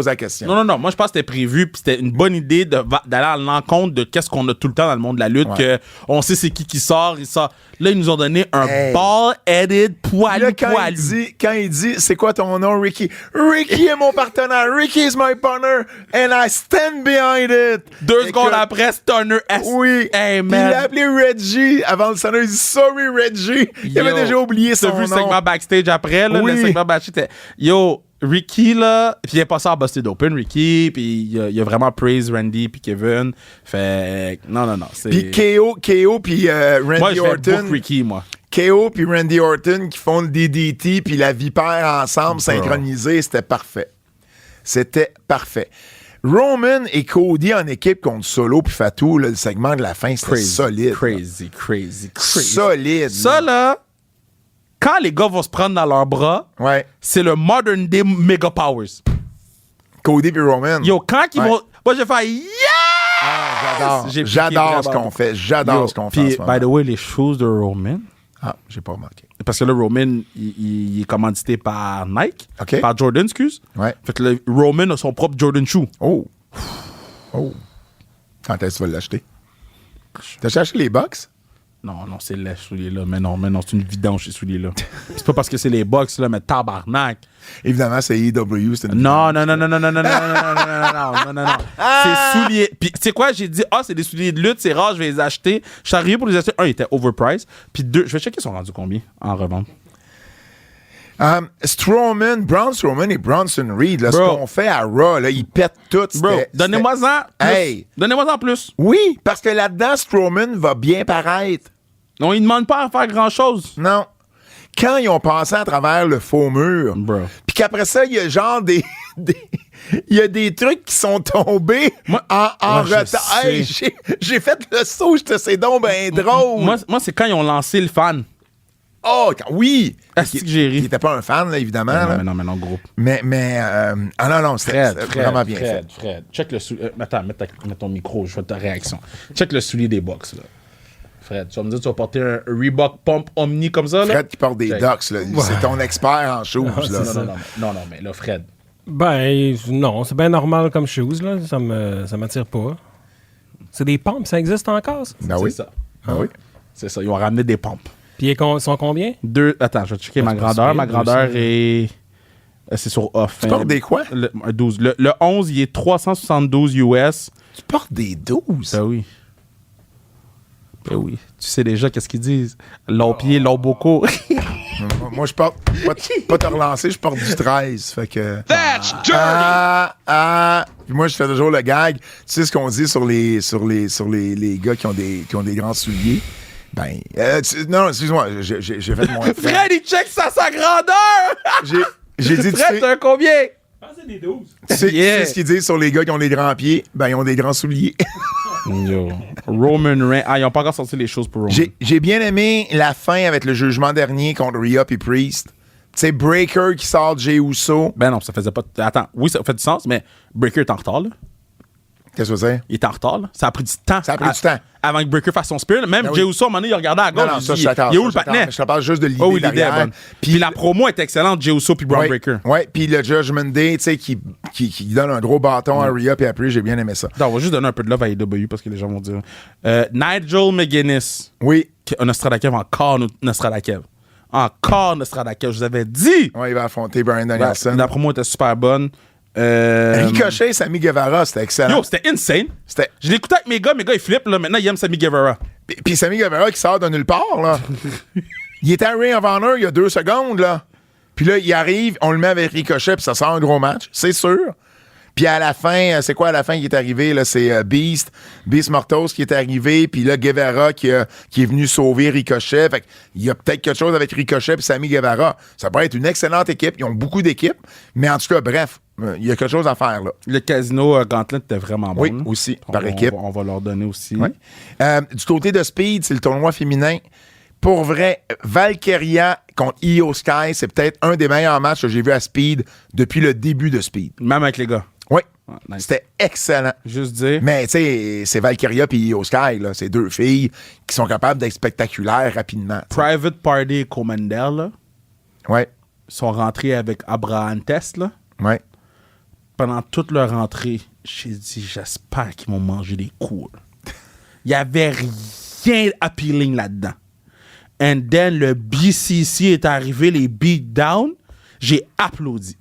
[SPEAKER 2] la question.
[SPEAKER 3] Non. Moi, je pense que c'était prévu. Puis c'était une bonne idée d'aller à l'encontre de qu'est-ce qu'on a tout le temps dans le monde de la lutte.
[SPEAKER 2] Ouais.
[SPEAKER 3] Que on sait c'est qui sort, il sort. Là, ils nous ont donné un
[SPEAKER 2] Hey.
[SPEAKER 3] ball-headed
[SPEAKER 2] Puis là, quand il dit, c'est quoi ton nom, Ricky? Ricky est mon partenaire. Ricky is my partner. And I stand behind it.
[SPEAKER 3] 2 secondes
[SPEAKER 2] Écoute,
[SPEAKER 3] après, Stunner S.
[SPEAKER 2] Oui.
[SPEAKER 3] Hey,
[SPEAKER 2] Puis
[SPEAKER 3] man.
[SPEAKER 2] il a appelé Reggie avant le sonner. Il dit, sorry, Reggie. Il avait
[SPEAKER 3] Yo,
[SPEAKER 2] déjà oublié son
[SPEAKER 3] T'as vu le
[SPEAKER 2] nom.
[SPEAKER 3] segment backstage après, là?
[SPEAKER 2] Oui.
[SPEAKER 3] Le segment backstage, c'était... Yo, Ricky, là... Puis il est passé à Busted Open, Ricky, puis il a vraiment praise Randy puis Kevin. Fait... Non. C'est...
[SPEAKER 2] Puis KO puis Randy
[SPEAKER 3] Moi, je vais
[SPEAKER 2] Orton.
[SPEAKER 3] book Ricky, moi.
[SPEAKER 2] KO puis Randy Orton qui font le DDT puis la vipère ensemble, synchronisés, c'était parfait. C'était parfait. Roman et Cody en équipe contre Solo puis Fatou, là, le segment de la fin, c'était solide.
[SPEAKER 3] Crazy.
[SPEAKER 2] Solide.
[SPEAKER 3] Ça, là, quand les gars vont se prendre dans leurs bras,
[SPEAKER 2] Ouais.
[SPEAKER 3] c'est le modern day Mega Powers.
[SPEAKER 2] Cody puis Roman.
[SPEAKER 3] Yo, quand ils
[SPEAKER 2] Ouais.
[SPEAKER 3] vont... Moi, je vais faire... Yeah!
[SPEAKER 2] J'adore.
[SPEAKER 3] J'ai piqué
[SPEAKER 2] J'adore ce
[SPEAKER 3] vraiment.
[SPEAKER 2] qu'on fait. J'adore
[SPEAKER 3] Yo,
[SPEAKER 2] ce qu'on fait en
[SPEAKER 3] puis,
[SPEAKER 2] ce moment.
[SPEAKER 3] by the way, les shoes de Roman...
[SPEAKER 2] Ah, j'ai pas remarqué.
[SPEAKER 3] Parce que là, Roman, il est commandité par Nike.
[SPEAKER 2] OK.
[SPEAKER 3] Par Jordan, excuse.
[SPEAKER 2] Ouais.
[SPEAKER 3] Fait que là, Roman a son propre Jordan shoe.
[SPEAKER 2] Oh. Quand est-ce que tu vas l'acheter? T'as cherché les box?
[SPEAKER 3] Non, c'est les souliers-là. Mais non, c'est une vidange, ces souliers-là. C'est pas parce que c'est les box, là, mais tabarnak.
[SPEAKER 2] Évidemment, c'est EW. C'est une
[SPEAKER 3] Non. C'est souliers. Puis, tu sais quoi, j'ai dit, c'est des souliers de lutte, c'est rare, je vais les acheter. Je suis arrivé pour les acheter. Un, ils étaient overpriced. Puis deux, je vais checker, ils sont rendus combien en revente.
[SPEAKER 2] Braun Strowman et Bronson Reed, là, ce
[SPEAKER 3] Bro.
[SPEAKER 2] qu'on fait à Raw, là, ils pètent tout.
[SPEAKER 3] Bro, donnez-moi-en plus.
[SPEAKER 2] Hey.
[SPEAKER 3] Donnez-moi-en plus.
[SPEAKER 2] Oui, parce que là-dedans, Strowman va bien paraître.
[SPEAKER 3] Non, ils ne demandent pas à faire grand-chose.
[SPEAKER 2] Non. Quand ils ont passé à travers le faux mur,
[SPEAKER 3] Bro.
[SPEAKER 2] puis qu'après ça, il y a genre il y a des trucs qui sont tombés en
[SPEAKER 3] je
[SPEAKER 2] retard. Hey, j'ai fait le saut, c'est donc ben drôle.
[SPEAKER 3] Moi, c'est quand ils ont lancé le fan.
[SPEAKER 2] Oh, oui!
[SPEAKER 3] Est-ce que j'ai ri?
[SPEAKER 2] Il était pas un fan, là, évidemment. là.
[SPEAKER 3] Mais non, gros.
[SPEAKER 2] Mais non, c'était vraiment bien fait.
[SPEAKER 3] Fred, check le soulier. Attends, mets ton micro, je vois ta réaction. Check le soulier des box, là. Fred, tu vas me dire que tu vas porter un Reebok Pump Omni comme ça, là?
[SPEAKER 2] Fred qui porte des
[SPEAKER 3] Check.
[SPEAKER 2] docks, là. C'est ton expert en shoes, là.
[SPEAKER 3] Non, mais là, Fred.
[SPEAKER 1] Ben, non, c'est bien normal comme shoes, là. Ça m'attire pas. C'est des pompes, ça existe encore, ça?
[SPEAKER 2] Ben oui.
[SPEAKER 3] C'est ça.
[SPEAKER 2] Ben oui.
[SPEAKER 3] C'est ça, ils ont ramené des pompes.
[SPEAKER 1] Puis ils sont combien?
[SPEAKER 3] Attends, je vais checker ma
[SPEAKER 1] c'est pas
[SPEAKER 3] grandeur.
[SPEAKER 1] super,
[SPEAKER 3] Ma grandeur
[SPEAKER 1] 200.
[SPEAKER 3] est... C'est sur off.
[SPEAKER 2] Tu portes des quoi?
[SPEAKER 3] Un 12. Le 11, il est 372 US.
[SPEAKER 2] Tu portes des 12?
[SPEAKER 3] Ben oui. Ben oui. Tu sais déjà qu'est-ce qu'ils disent. Long pied, long bocaux.
[SPEAKER 2] Moi, je porte, pas te relancer, je porte du 13. Fait que.
[SPEAKER 4] That's dirty.
[SPEAKER 2] Puis moi, je fais toujours le gag. Tu sais ce qu'on dit sur les gars qui ont des grands souliers? Ben, non, excuse-moi, j'ai fait mon.
[SPEAKER 3] Fred, il check ça sa grandeur!
[SPEAKER 2] J'ai dit, tu
[SPEAKER 3] Fred,
[SPEAKER 2] sais,
[SPEAKER 3] t'as un combien?
[SPEAKER 1] Je pense que c'est des 12.
[SPEAKER 2] tu sais
[SPEAKER 3] Yeah.
[SPEAKER 2] ce qu'ils disent sur les gars qui ont des grands pieds? Ben, ils ont des grands souliers.
[SPEAKER 3] Yo. Roman Reigns. Ah, ils ont pas encore sorti les choses pour Roman.
[SPEAKER 2] J'ai bien aimé la fin avec le jugement dernier contre Rhea et Priest. Tu sais, Breaker qui sort de Jey Uso.
[SPEAKER 3] Ben non, ça faisait pas... Attends, oui, ça fait du sens, mais Breaker est en retard, là.
[SPEAKER 2] Qu'est-ce que c'est?
[SPEAKER 3] Il est en retard, là. Ça a pris du temps.
[SPEAKER 2] Ça a pris du temps.
[SPEAKER 3] Avant que Breaker fasse son spear. Même
[SPEAKER 2] Ben oui.
[SPEAKER 3] Jey Uso, à un moment donné, il regardait à gauche.
[SPEAKER 2] Non, ça,
[SPEAKER 3] il
[SPEAKER 2] je
[SPEAKER 3] dit,
[SPEAKER 2] suis d'accord.
[SPEAKER 3] il est où le
[SPEAKER 2] ça, je suis
[SPEAKER 3] patinet?
[SPEAKER 2] d'accord. Je te parle juste de l'idée
[SPEAKER 3] Oh oui, l'idée est
[SPEAKER 2] derrière.
[SPEAKER 3] bonne. Puis la promo est excellente, Jey Uso puis Braun Breaker.
[SPEAKER 2] Ouais, puis le Judgment Day, tu sais, qui donne un gros bâton à Rhea puis après, j'ai bien aimé ça.
[SPEAKER 3] Non, on va juste donner un peu de love à AEW parce que les gens vont dire. Nigel McGuinness.
[SPEAKER 2] Oui.
[SPEAKER 3] Nostradakev, encore Nostradakev. Encore Nostradakev. Je vous avais dit.
[SPEAKER 2] Ouais, il va affronter Bryan Danielson.
[SPEAKER 3] La promo était super bonne.
[SPEAKER 2] Ricochet, Sammy Guevara, c'était excellent.
[SPEAKER 3] Yo, c'était insane.
[SPEAKER 2] C'était-
[SPEAKER 3] Je l'écoutais avec mes gars ils flippent, là. Maintenant, ils aiment Sammy Guevara.
[SPEAKER 2] Puis Sammy Guevara qui sort de nulle part, là. Il était à Ring of Honor il y a 2 secondes, là. Puis là, il arrive, on le met avec Ricochet, puis ça sort un gros match, c'est sûr. Puis à la fin, c'est quoi à la fin qui est arrivé? Là, c'est Beast Mortos qui est arrivé, puis là, Guevara qui est venu sauver Ricochet. Fait qu'il y a peut-être quelque chose avec Ricochet et Sammy Guevara. Ça pourrait être une excellente équipe. Ils ont beaucoup d'équipes. Mais en tout cas, bref, il y a quelque chose à faire, là.
[SPEAKER 3] Le casino Gauntlet était vraiment bon.
[SPEAKER 2] Oui,
[SPEAKER 3] là.
[SPEAKER 2] aussi, par équipe.
[SPEAKER 3] On va leur donner aussi.
[SPEAKER 2] Oui. Du côté de Speed, c'est le tournoi féminin. Pour vrai, Valkyria contre Io Sky, c'est peut-être un des meilleurs matchs que j'ai vu à Speed depuis le début de Speed.
[SPEAKER 3] Même avec les gars.
[SPEAKER 2] Oui.
[SPEAKER 3] Ah, nice.
[SPEAKER 2] C'était excellent.
[SPEAKER 3] Juste dire.
[SPEAKER 2] Mais tu sais, c'est Valkyria et Io Sky, là. C'est deux filles qui sont capables d'être spectaculaires rapidement. T'sais.
[SPEAKER 3] Private Party et Commander, là,
[SPEAKER 2] Ouais.
[SPEAKER 3] sont rentrés avec Abraham Test, là.
[SPEAKER 2] Ouais.
[SPEAKER 3] Pendant toute leur rentrée, j'ai dit, j'espère qu'ils vont manger des coups. Il n'y avait rien appealing là-dedans. And then, le BCC est arrivé, les beatdowns, j'ai applaudi.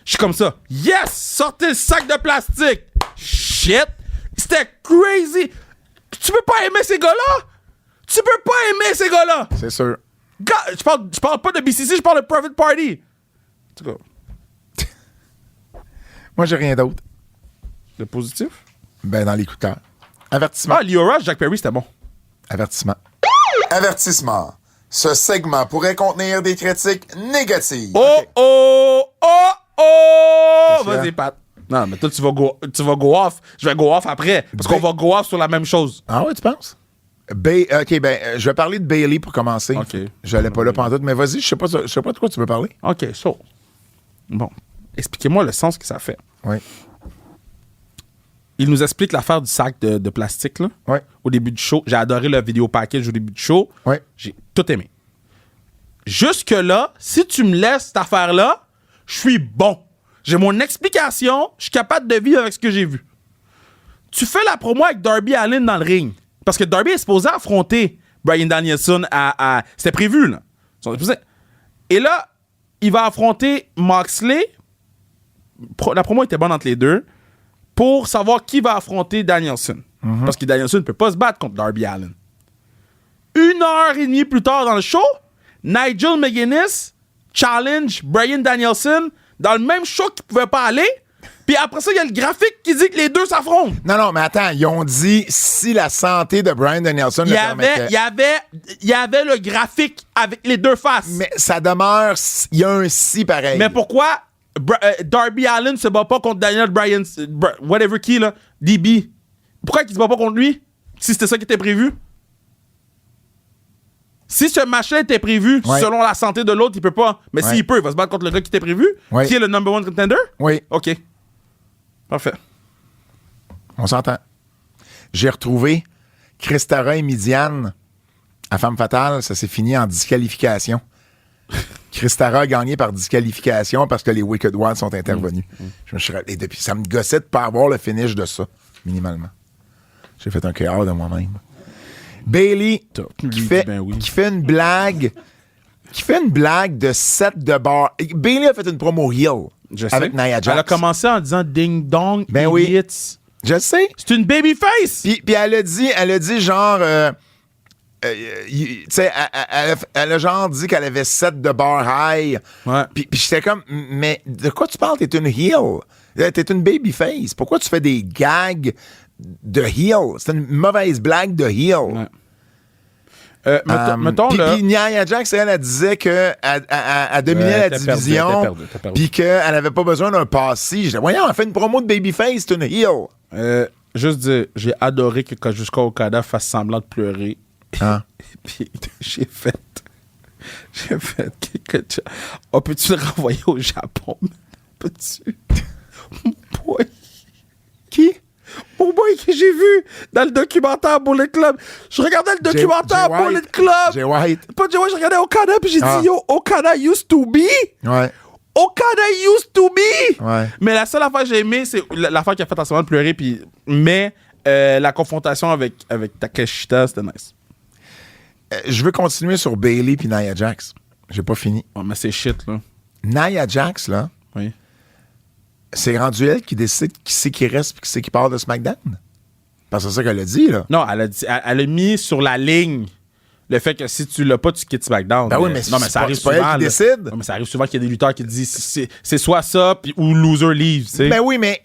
[SPEAKER 3] Je suis comme ça. Yes! Sortez le sac de plastique! Shit! C'était crazy! Tu peux pas aimer ces gars-là? Tu peux pas aimer ces gars-là!
[SPEAKER 2] C'est sûr.
[SPEAKER 3] Je parle pas de BCC, je parle de Private Party. En tout cas,
[SPEAKER 2] Moi, j'ai rien d'autre.
[SPEAKER 3] le positif?
[SPEAKER 2] Ben, dans les coups de cœur. Avertissement.
[SPEAKER 3] Ah, Leo Rush, Jack Perry, c'était bon.
[SPEAKER 2] Avertissement. Avertissement. Ce segment pourrait contenir des critiques négatives.
[SPEAKER 3] Oh, oh, oh, oh!
[SPEAKER 2] Qu'est-ce qu'il y a?
[SPEAKER 3] Vas-y, Pat. Non, mais toi, tu vas go off. Je vais go off après. Parce qu'on va go off sur la même chose.
[SPEAKER 2] Ah ouais, tu penses? OK, je vais parler de Bailey pour commencer.
[SPEAKER 3] OK.
[SPEAKER 2] Je n'allais pas là pantoute, mais vas-y, je sais pas de quoi tu veux parler.
[SPEAKER 3] OK, so. Bon. Expliquez-moi le sens que ça fait.
[SPEAKER 2] Oui.
[SPEAKER 3] Il nous explique l'affaire du sac de plastique, là.
[SPEAKER 2] Ouais.
[SPEAKER 3] Au début du show. J'ai adoré le vidéo package au début du show.
[SPEAKER 2] Ouais.
[SPEAKER 3] J'ai tout aimé. Jusque-là, si tu me laisses cette affaire-là, je suis bon. J'ai mon explication, je suis capable de vivre avec ce que j'ai vu. Tu fais la promo avec Darby Allin dans le ring. Parce que Darby est supposé affronter Bryan Danielson à c'était prévu, là. Et là, il va affronter Moxley. La promo était bonne entre les deux. Pour savoir qui va affronter Danielson. Parce que Danielson ne peut pas se battre contre Darby Allin. 1h30 plus tard dans le show, Nigel McGuinness challenge Bryan Danielson dans le même show qu'il pouvait pas aller. Puis après ça, il y a le graphique qui dit que les deux s'affrontent.
[SPEAKER 2] Non, mais attends, ils ont dit si la santé de Bryan Danielson le permettait.
[SPEAKER 3] Il y avait le graphique avec les deux faces.
[SPEAKER 2] Mais ça demeure, il y a un si pareil.
[SPEAKER 3] Mais pourquoi Darby Allin se bat pas contre Daniel Bryan, whatever qui, là, DB? Pourquoi il se bat pas contre lui? Si c'était ça qui était prévu? Si ce match-là était prévu,
[SPEAKER 2] Ouais.
[SPEAKER 3] selon la santé de l'autre, il peut pas. Mais
[SPEAKER 2] Ouais.
[SPEAKER 3] s'il peut, il va se battre contre le gars qui était prévu,
[SPEAKER 2] Ouais.
[SPEAKER 3] qui est le number one contender?
[SPEAKER 2] Oui,
[SPEAKER 3] OK. Parfait.
[SPEAKER 2] on s'entend. J'ai retrouvé Christara et Midiane à Femme Fatale. Ça s'est fini en disqualification. Christara a gagné par disqualification parce que les Wicked Ones sont intervenus. Je me suis rappelé depuis. Ça me gossait de ne pas avoir le finish de ça, minimalement. J'ai fait un cœur de moi-même. Bailey qui fait une blague. Qui fait une blague de set de bar. Bailey a fait une promo heel
[SPEAKER 3] Je
[SPEAKER 2] avec
[SPEAKER 3] sais.
[SPEAKER 2] Nia Jax.
[SPEAKER 3] Elle a commencé en disant ding dong,
[SPEAKER 2] Ben oui.
[SPEAKER 3] idiots.
[SPEAKER 2] Je sais.
[SPEAKER 3] C'est une babyface!
[SPEAKER 2] Puis elle a dit genre... tu sais, elle a genre dit qu'elle avait 7 de bar high.
[SPEAKER 3] Ouais.
[SPEAKER 2] Puis j'étais comme, mais de quoi tu parles? T'es une heel. T'es une babyface. Pourquoi tu fais des gags de heel? C'est une mauvaise blague de heel.
[SPEAKER 3] Ouais. Mettons
[SPEAKER 2] Puis
[SPEAKER 3] là.
[SPEAKER 2] Nia Jax, elle disait qu'elle dominait la division.
[SPEAKER 3] T'as perdu.
[SPEAKER 2] Puis qu'elle avait pas besoin d'un passy. J'ai dit, voyons, elle fait une promo de babyface, c'est une heel.
[SPEAKER 3] Juste dire, j'ai adoré que Kazuchika Okada fasse semblant de pleurer.
[SPEAKER 2] Hein?
[SPEAKER 3] Puis j'ai fait. Oh, peux-tu le renvoyer au Japon? Peux-tu? Boy.
[SPEAKER 2] Qui?
[SPEAKER 3] Mon boy que j'ai vu dans le documentaire Bullet Club. Je regardais le documentaire
[SPEAKER 2] Jay
[SPEAKER 3] Bullet
[SPEAKER 2] White.
[SPEAKER 3] Club.
[SPEAKER 2] Jay White.
[SPEAKER 3] Pas Jay White, je regardais Okada, puis j'ai
[SPEAKER 2] Ah.
[SPEAKER 3] dit, yo, Okada used to be.
[SPEAKER 2] Ouais.
[SPEAKER 3] Okada used to be.
[SPEAKER 2] Ouais.
[SPEAKER 3] Mais la seule affaire que j'ai aimé, c'est l'affaire qui a fait en ce moment de pleurer, puis mais la confrontation avec Takeshita, c'était nice.
[SPEAKER 2] Je veux continuer sur Bailey puis Nia Jax. J'ai pas fini.
[SPEAKER 3] Ouais, mais c'est shit, là.
[SPEAKER 2] Nia Jax, là,
[SPEAKER 3] Oui.
[SPEAKER 2] c'est rendu elle qui décide qui c'est qui reste et qui c'est qui part de SmackDown. Parce que c'est ça qu'elle a dit, là.
[SPEAKER 3] Non, elle a mis sur la ligne Le fait que si tu l'as pas, tu quittes SmackDown.
[SPEAKER 2] Ben oui, mais
[SPEAKER 3] non,
[SPEAKER 2] c'est
[SPEAKER 3] ça
[SPEAKER 2] pas-
[SPEAKER 3] arrive
[SPEAKER 2] c'est pas
[SPEAKER 3] souvent.
[SPEAKER 2] elle qui
[SPEAKER 3] là.
[SPEAKER 2] décide.
[SPEAKER 3] Non, mais ça arrive souvent qu'il y a des lutteurs qui disent c'est soit ça ou loser leave. Tu sais.
[SPEAKER 2] Ben oui, mais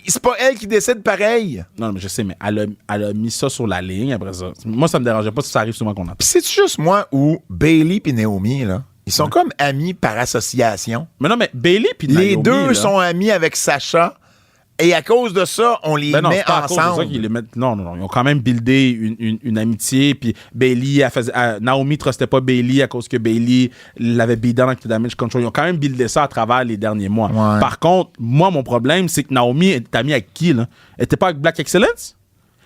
[SPEAKER 2] c'est pas elle qui décide pareil.
[SPEAKER 3] Non, mais je sais, mais elle a mis ça sur la ligne après ça. Moi, ça me dérangeait pas si ça arrive souvent qu'on entend.
[SPEAKER 2] Puis c'est juste moi ou Bayley et Naomi, là, ils sont comme amis par association.
[SPEAKER 3] Mais non, mais Bayley puis
[SPEAKER 2] Les
[SPEAKER 3] Naomi,
[SPEAKER 2] deux
[SPEAKER 3] là,
[SPEAKER 2] sont amis avec Sacha. Et à cause de ça, on les
[SPEAKER 3] ben non,
[SPEAKER 2] met
[SPEAKER 3] c'est pas à cause de ça
[SPEAKER 2] ensemble.
[SPEAKER 3] qu'ils les mettent. Non, ils ont quand même buildé une amitié. Puis Bayley, Naomi trustait pas Bayley à cause que Bayley l'avait beat down avec le damage control. Ils ont quand même buildé ça à travers les derniers mois.
[SPEAKER 2] Ouais.
[SPEAKER 3] Par contre, moi, mon problème, c'est que Naomi est amie avec qui, là? Elle était pas avec Black Excellence?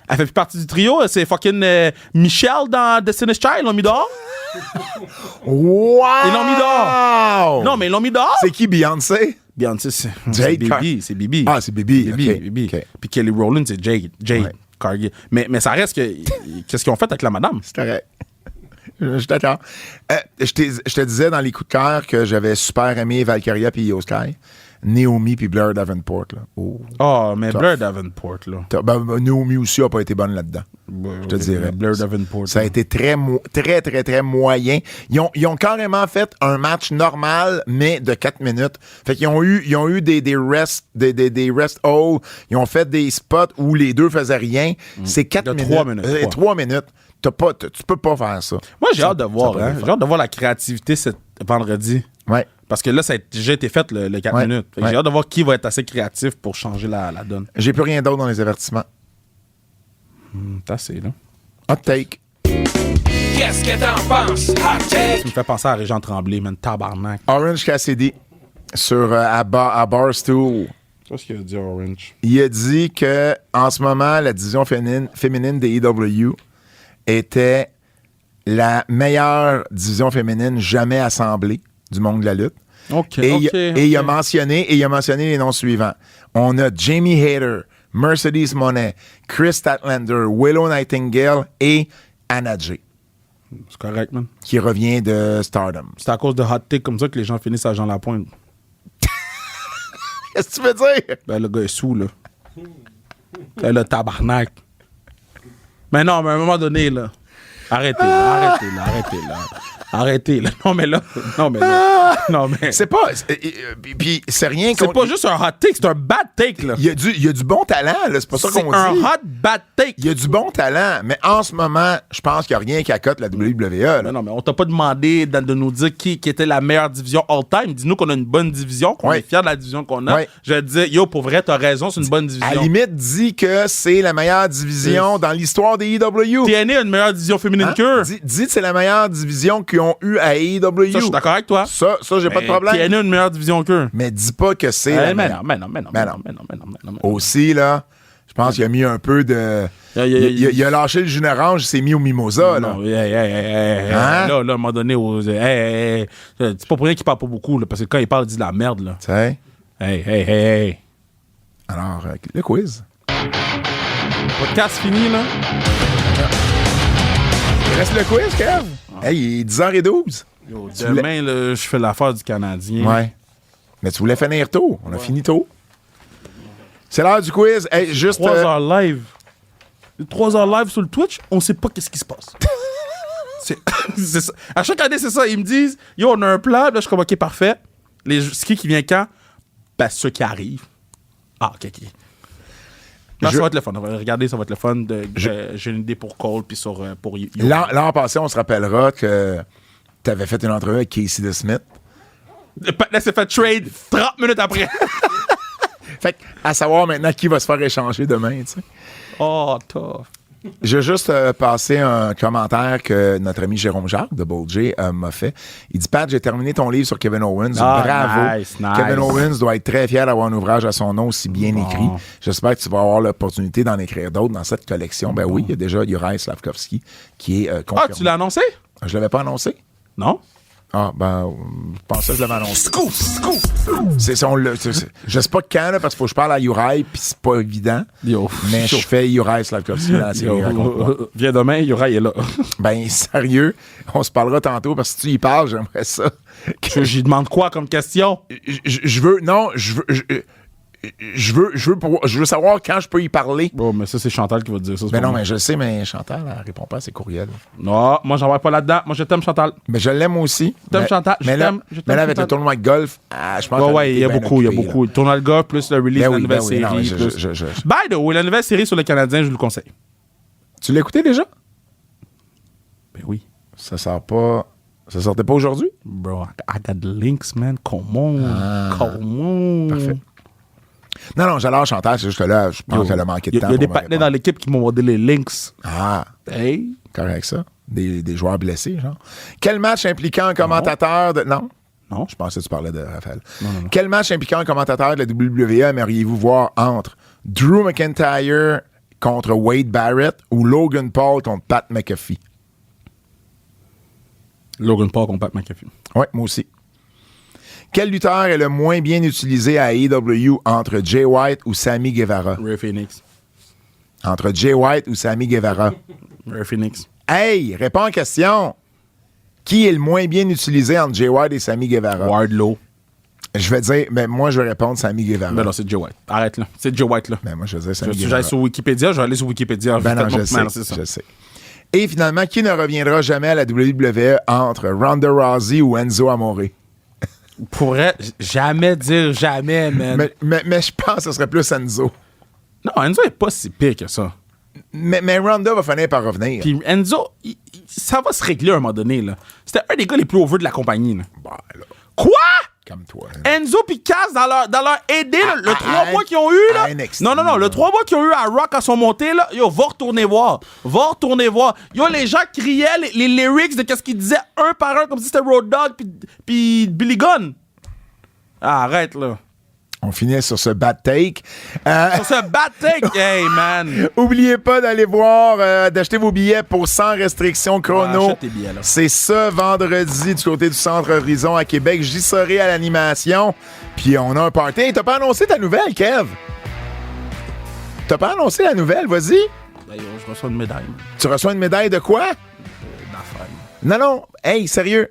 [SPEAKER 3] Elle fait plus partie du trio. C'est fucking Michelle dans Destiny's Child. Ils l'ont mis dehors?
[SPEAKER 2] Wow!
[SPEAKER 3] Ils l'ont mis dehors. Non, mais ils l'ont mis dehors.
[SPEAKER 2] C'est qui, Beyoncé?
[SPEAKER 3] Beyoncé, c'est
[SPEAKER 2] Jade
[SPEAKER 3] Bibi. C'est Bibi.
[SPEAKER 2] Ah, c'est Bibi.
[SPEAKER 3] Bibi,
[SPEAKER 2] ok,
[SPEAKER 3] Bibi.
[SPEAKER 2] ok.
[SPEAKER 3] Puis Kelly Rowland, c'est Jade
[SPEAKER 2] Ouais.
[SPEAKER 3] Cargill. Mais ça reste que. Qu'est-ce qu'ils ont fait avec la madame?
[SPEAKER 2] C'est correct. Je suis d'accord. Je te disais dans les coups de cœur que j'avais super aimé Valkyria puis Io Sky. Naomi puis Blair Davenport. Là. Oh.
[SPEAKER 3] Oh, mais
[SPEAKER 2] Tough.
[SPEAKER 3] Blair Davenport, là.
[SPEAKER 2] Naomi aussi a pas été bonne là-dedans. Je te dirais.
[SPEAKER 3] Blair Davenport.
[SPEAKER 2] Ça a été très, très moyen. Ils ont carrément fait un match normal, mais de 4 minutes. Fait qu'ils ont eu des rest hold. Ils ont fait des spots où les deux faisaient rien. C'est 4
[SPEAKER 3] De
[SPEAKER 2] minutes.
[SPEAKER 3] 3 minutes.
[SPEAKER 2] 3 minutes. Tu peux pas faire ça.
[SPEAKER 3] Moi, j'ai hâte de voir,
[SPEAKER 2] peut
[SPEAKER 3] hein.
[SPEAKER 2] le faire.
[SPEAKER 3] J'ai hâte de voir la créativité cet vendredi.
[SPEAKER 2] Ouais.
[SPEAKER 3] Parce que là, ça a déjà été fait, le 4
[SPEAKER 2] Ouais.
[SPEAKER 3] minutes. Fait que
[SPEAKER 2] Ouais.
[SPEAKER 3] j'ai hâte de voir qui va être assez créatif pour changer la donne.
[SPEAKER 2] J'ai plus rien d'autre dans les avertissements.
[SPEAKER 3] C'est assez, là.
[SPEAKER 2] Hot take.
[SPEAKER 4] Qu'est-ce que t'en penses? Hot take!
[SPEAKER 3] Tu me fais penser à Régent Tremblay, man. Tabarnak.
[SPEAKER 2] Orange Cassidy sur à Barstool.
[SPEAKER 3] Qu'est-ce qu'il a dit, Orange?
[SPEAKER 2] Il a dit que en ce moment, la division féminine des AEW était la meilleure division féminine jamais assemblée du monde de la lutte.
[SPEAKER 3] OK,
[SPEAKER 2] Et
[SPEAKER 3] OK.
[SPEAKER 2] il a mentionné les noms suivants. On a Jamie Hayter, Mercedes Monet, Chris Statlander, Willow Nightingale et Anna Jay,
[SPEAKER 3] C'est correct, man.
[SPEAKER 2] qui revient de Stardom.
[SPEAKER 3] C'est à cause de hot take comme ça que les gens finissent à Jean Lapointe.
[SPEAKER 2] Qu'est-ce que tu veux dire?
[SPEAKER 3] Ben, le gars est sous, là. C'est le tabarnak. Mais non, mais à un moment donné, là. Arrêtez, là. Arrêtez, là. Non, mais là. Non, mais.
[SPEAKER 2] C'est pas. Puis c'est rien
[SPEAKER 3] C'est
[SPEAKER 2] contre-
[SPEAKER 3] pas juste un hot take, c'est un bad take, là.
[SPEAKER 2] Il y a du bon talent, là. C'est pas ça
[SPEAKER 3] C'est
[SPEAKER 2] qu'on
[SPEAKER 3] un
[SPEAKER 2] dit.
[SPEAKER 3] hot bad take.
[SPEAKER 2] Il y a du bon talent, mais en ce moment, je pense qu'il n'y a rien qui accote la WWE. Là.
[SPEAKER 3] Mais non, mais on t'a pas demandé de nous dire qui était la meilleure division all-time. Dis-nous qu'on a une bonne division, qu'on
[SPEAKER 2] Ouais.
[SPEAKER 3] est fiers de la division qu'on a.
[SPEAKER 2] Ouais.
[SPEAKER 3] Je vais te dire, yo, pour vrai, t'as raison, c'est une bonne division.
[SPEAKER 2] À la limite, dit que c'est la meilleure division dans l'histoire des AEW.
[SPEAKER 3] TNA a une meilleure division féminine
[SPEAKER 2] Hein?
[SPEAKER 3] qu'eux.
[SPEAKER 2] Dit que c'est la meilleure division qu'ils ont eu à AEW.
[SPEAKER 3] Ça, je suis d'accord avec toi.
[SPEAKER 2] Ça, j'ai pas de problème.
[SPEAKER 3] TNA a une meilleure division qu'eux.
[SPEAKER 2] Mais dis pas que c'est la
[SPEAKER 3] Mais
[SPEAKER 2] meilleure.
[SPEAKER 3] non.
[SPEAKER 2] Aussi, là, je pense qu'il a mis un peu de... Il a lâché le jus d'orange, il s'est mis au mimosa, là.
[SPEAKER 3] Non,
[SPEAKER 2] Hein?
[SPEAKER 3] là, à un moment donné, c'est pas pour rien qu'il parle pas beaucoup, là, parce que quand il parle, il dit de la merde, là.
[SPEAKER 2] Tu sais?
[SPEAKER 3] Hey.
[SPEAKER 2] Alors, le quiz.
[SPEAKER 3] Podcast fini, là.
[SPEAKER 2] Il reste le quiz, Kev. Hey, il est 10h12.
[SPEAKER 3] Yo,
[SPEAKER 2] Tu
[SPEAKER 3] demain, là, je fais l'affaire du Canadien.
[SPEAKER 2] Ouais. Mais tu voulais finir tôt. On a fini tôt. C'est l'heure du quiz. Hey, juste...
[SPEAKER 3] 3 heures live. 3 heures live sur le Twitch, on sait pas qu'est-ce qui se passe. c'est ça. À chaque année, c'est ça. Ils me disent, yo, on a un plan. Là, je suis comme, OK, parfait. Ce qui vient quand? Ben, ceux qui arrivent. Ah, OK. Non, ça va être le fun. Regardez, ça va être le fun. J'ai une idée pour Cole puis pour Yo.
[SPEAKER 2] L'an passé, on se rappellera que tu avais fait une entrevue avec Casey DeSmith.
[SPEAKER 3] Là, c'est fait trade 30 minutes après.
[SPEAKER 2] Fait à savoir maintenant qui va se faire échanger demain, tu sais.
[SPEAKER 3] Oh, tough.
[SPEAKER 2] Je veux juste passer un commentaire que notre ami Jérôme Jacques de Bold J m'a fait. Il dit, Pat, j'ai terminé ton livre sur Kevin Owens.
[SPEAKER 3] Ah,
[SPEAKER 2] Bravo.
[SPEAKER 3] nice.
[SPEAKER 2] Kevin Owens doit être très fier d'avoir un ouvrage à son nom aussi bien écrit. J'espère que tu vas avoir l'opportunité d'en écrire d'autres dans cette collection. Ben oui, il y a déjà Juraj Slavkovski qui est confirmé.
[SPEAKER 3] Ah, tu l'as annoncé?
[SPEAKER 2] Je l'avais pas annoncé?
[SPEAKER 3] Non?
[SPEAKER 2] Ah, ben, je pensais que je l'avais annoncé. Je sais pas quand, là, parce qu'il faut que je parle à Uri, puis c'est pas évident.
[SPEAKER 3] Yo.
[SPEAKER 2] Mais je fais Juraj Slavkovski dans la série. Raconte-moi.
[SPEAKER 3] Viens demain, Uri est là.
[SPEAKER 2] Ben, sérieux, on se parlera tantôt, parce que si tu y parles, j'aimerais ça.
[SPEAKER 3] J'y demande quoi comme question?
[SPEAKER 2] Je veux. Non, je veux. je veux savoir quand je peux y parler.
[SPEAKER 3] Bon, mais ça, c'est Chantal qui va te dire ça.
[SPEAKER 2] Mais non, mais je sais, mais Chantal, elle répond pas à ses courriels.
[SPEAKER 3] Non, moi, j'en vais pas là-dedans. Moi, je t'aime, Chantal.
[SPEAKER 2] Mais je l'aime aussi.
[SPEAKER 3] T'aimes Chantal?
[SPEAKER 2] Mais là, mais là, avec le
[SPEAKER 3] Chantal.
[SPEAKER 2] tournoi de golf, je pense
[SPEAKER 3] Ouais, il y a beaucoup, il y a beaucoup. Tournoi de golf, plus le release de la nouvelle série.
[SPEAKER 2] Non,
[SPEAKER 3] plus... By the way, la nouvelle série sur le Canadien, je vous le conseille.
[SPEAKER 2] Tu l'as écouté déjà?
[SPEAKER 3] Ben oui.
[SPEAKER 2] Ça sortait pas aujourd'hui?
[SPEAKER 3] Bro, I got the links, man. Come on.
[SPEAKER 2] Parfait. Non, j'adore Chantal, c'est juste que là, je pense qu'elle a manqué de temps.
[SPEAKER 3] Il y a des
[SPEAKER 2] pour me
[SPEAKER 3] partenaires dans
[SPEAKER 2] répondre.
[SPEAKER 3] l'équipe qui m'ont demandé les links.
[SPEAKER 2] Ah,
[SPEAKER 3] Hey.
[SPEAKER 2] correct ça. Des joueurs blessés, genre. Quel match impliquant un commentateur de... Non?
[SPEAKER 3] Non.
[SPEAKER 2] Je pensais que tu parlais de Raphaël.
[SPEAKER 3] Non.
[SPEAKER 2] Quel match impliquant un commentateur de la WWE aimeriez-vous voir entre Drew McIntyre contre Wade Barrett ou Logan Paul contre Pat McAfee?
[SPEAKER 3] Logan Paul contre Pat McAfee.
[SPEAKER 2] Oui, moi aussi. Quel lutteur est le moins bien utilisé à AEW entre Jay White ou Sammy Guevara?
[SPEAKER 3] Ray Phoenix.
[SPEAKER 2] Entre Jay White ou Sammy Guevara?
[SPEAKER 3] Ray Phoenix.
[SPEAKER 2] Hey, réponds à la question. Qui est le moins bien utilisé entre Jay White et Sammy Guevara?
[SPEAKER 3] Wardlow.
[SPEAKER 2] Je vais dire, mais moi, je vais répondre Sammy Guevara.
[SPEAKER 3] Ben non, c'est Joe White. Arrête là. C'est Joe White là.
[SPEAKER 2] Ben moi, je vais dire
[SPEAKER 3] Je
[SPEAKER 2] Sammy
[SPEAKER 3] suis
[SPEAKER 2] Guevara.
[SPEAKER 3] sur Wikipédia, je vais aller sur Wikipédia.
[SPEAKER 2] Ben non,
[SPEAKER 3] Faites-moi
[SPEAKER 2] je
[SPEAKER 3] mal,
[SPEAKER 2] sais,
[SPEAKER 3] c'est ça.
[SPEAKER 2] je sais. Et finalement, qui ne reviendra jamais à la WWE entre Ronda Rousey ou Enzo Amore?
[SPEAKER 3] Pourrait jamais dire jamais, man.
[SPEAKER 2] Mais je pense que ce serait plus Enzo.
[SPEAKER 3] Non, Enzo est pas si pire que ça.
[SPEAKER 2] Mais Ronda va finir par revenir.
[SPEAKER 3] Puis Enzo, ça va se régler à un moment donné, là. C'était un des gars les plus over de la compagnie, là.
[SPEAKER 2] Bah, là,
[SPEAKER 3] Quoi?
[SPEAKER 2] calme-toi.
[SPEAKER 3] Enzo puis Cass dans leur aidé, là, le 3 mois qu'ils ont eu,
[SPEAKER 2] à
[SPEAKER 3] là.
[SPEAKER 2] NXT,
[SPEAKER 3] Non, le 3 mois qu'ils ont eu à Rock à son montée, là. Yo, va retourner voir. Yo, les gens criaient les lyrics de qu'est-ce qu'ils disaient un par un, comme si c'était Road Dogg puis Billy Gunn. Ah, arrête, là.
[SPEAKER 2] On finit sur ce bad take.
[SPEAKER 3] Sur ce bad take, hey, man.
[SPEAKER 2] Oubliez pas d'aller voir, d'acheter vos billets pour Sans restriction chrono.
[SPEAKER 3] Ouais, achète tes billets, là.
[SPEAKER 2] C'est ce vendredi du côté du Centre Horizon à Québec. J'y serai à l'animation. Puis on a un party. Hey, t'as pas annoncé ta nouvelle, Kev? T'as pas annoncé la nouvelle, vas-y.
[SPEAKER 3] D'ailleurs, je reçois une médaille.
[SPEAKER 2] Tu reçois une médaille de quoi?
[SPEAKER 3] D'affaires.
[SPEAKER 2] Non. Hey, sérieux.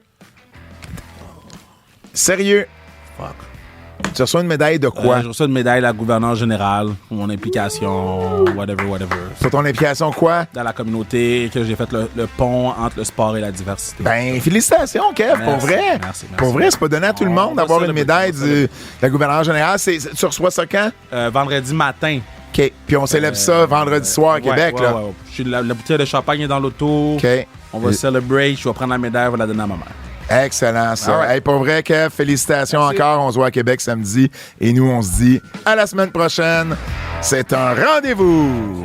[SPEAKER 2] Sérieux.
[SPEAKER 3] Fuck.
[SPEAKER 2] Tu reçois une médaille de quoi?
[SPEAKER 3] Je reçois une médaille de la gouverneure générale pour mon implication, whatever.
[SPEAKER 2] Pour ton implication quoi?
[SPEAKER 3] Dans la communauté, que j'ai fait le pont entre le sport et la diversité.
[SPEAKER 2] Ben, félicitations, Kev, pour
[SPEAKER 3] Merci,
[SPEAKER 2] vrai.
[SPEAKER 3] merci.
[SPEAKER 2] Pour vrai, c'est pas donné à tout le
[SPEAKER 3] On
[SPEAKER 2] monde
[SPEAKER 3] va
[SPEAKER 2] d'avoir une
[SPEAKER 3] célébrer,
[SPEAKER 2] médaille
[SPEAKER 3] on va
[SPEAKER 2] de la gouverneure générale. Tu reçois ça quand?
[SPEAKER 3] Vendredi matin.
[SPEAKER 2] OK. Puis on célèbre ça vendredi soir à Québec, là.
[SPEAKER 3] Ouais. La bouteille de champagne est dans l'auto.
[SPEAKER 2] OK.
[SPEAKER 3] On va célébrer. Je vais prendre la médaille, je vais la donner à ma mère.
[SPEAKER 2] Excellent, ça.
[SPEAKER 3] All right.
[SPEAKER 2] Hey, pour vrai, Kev, félicitations
[SPEAKER 3] Merci.
[SPEAKER 2] encore. On se voit à Québec samedi. Et nous, on se dit à la semaine prochaine. C'est un rendez-vous.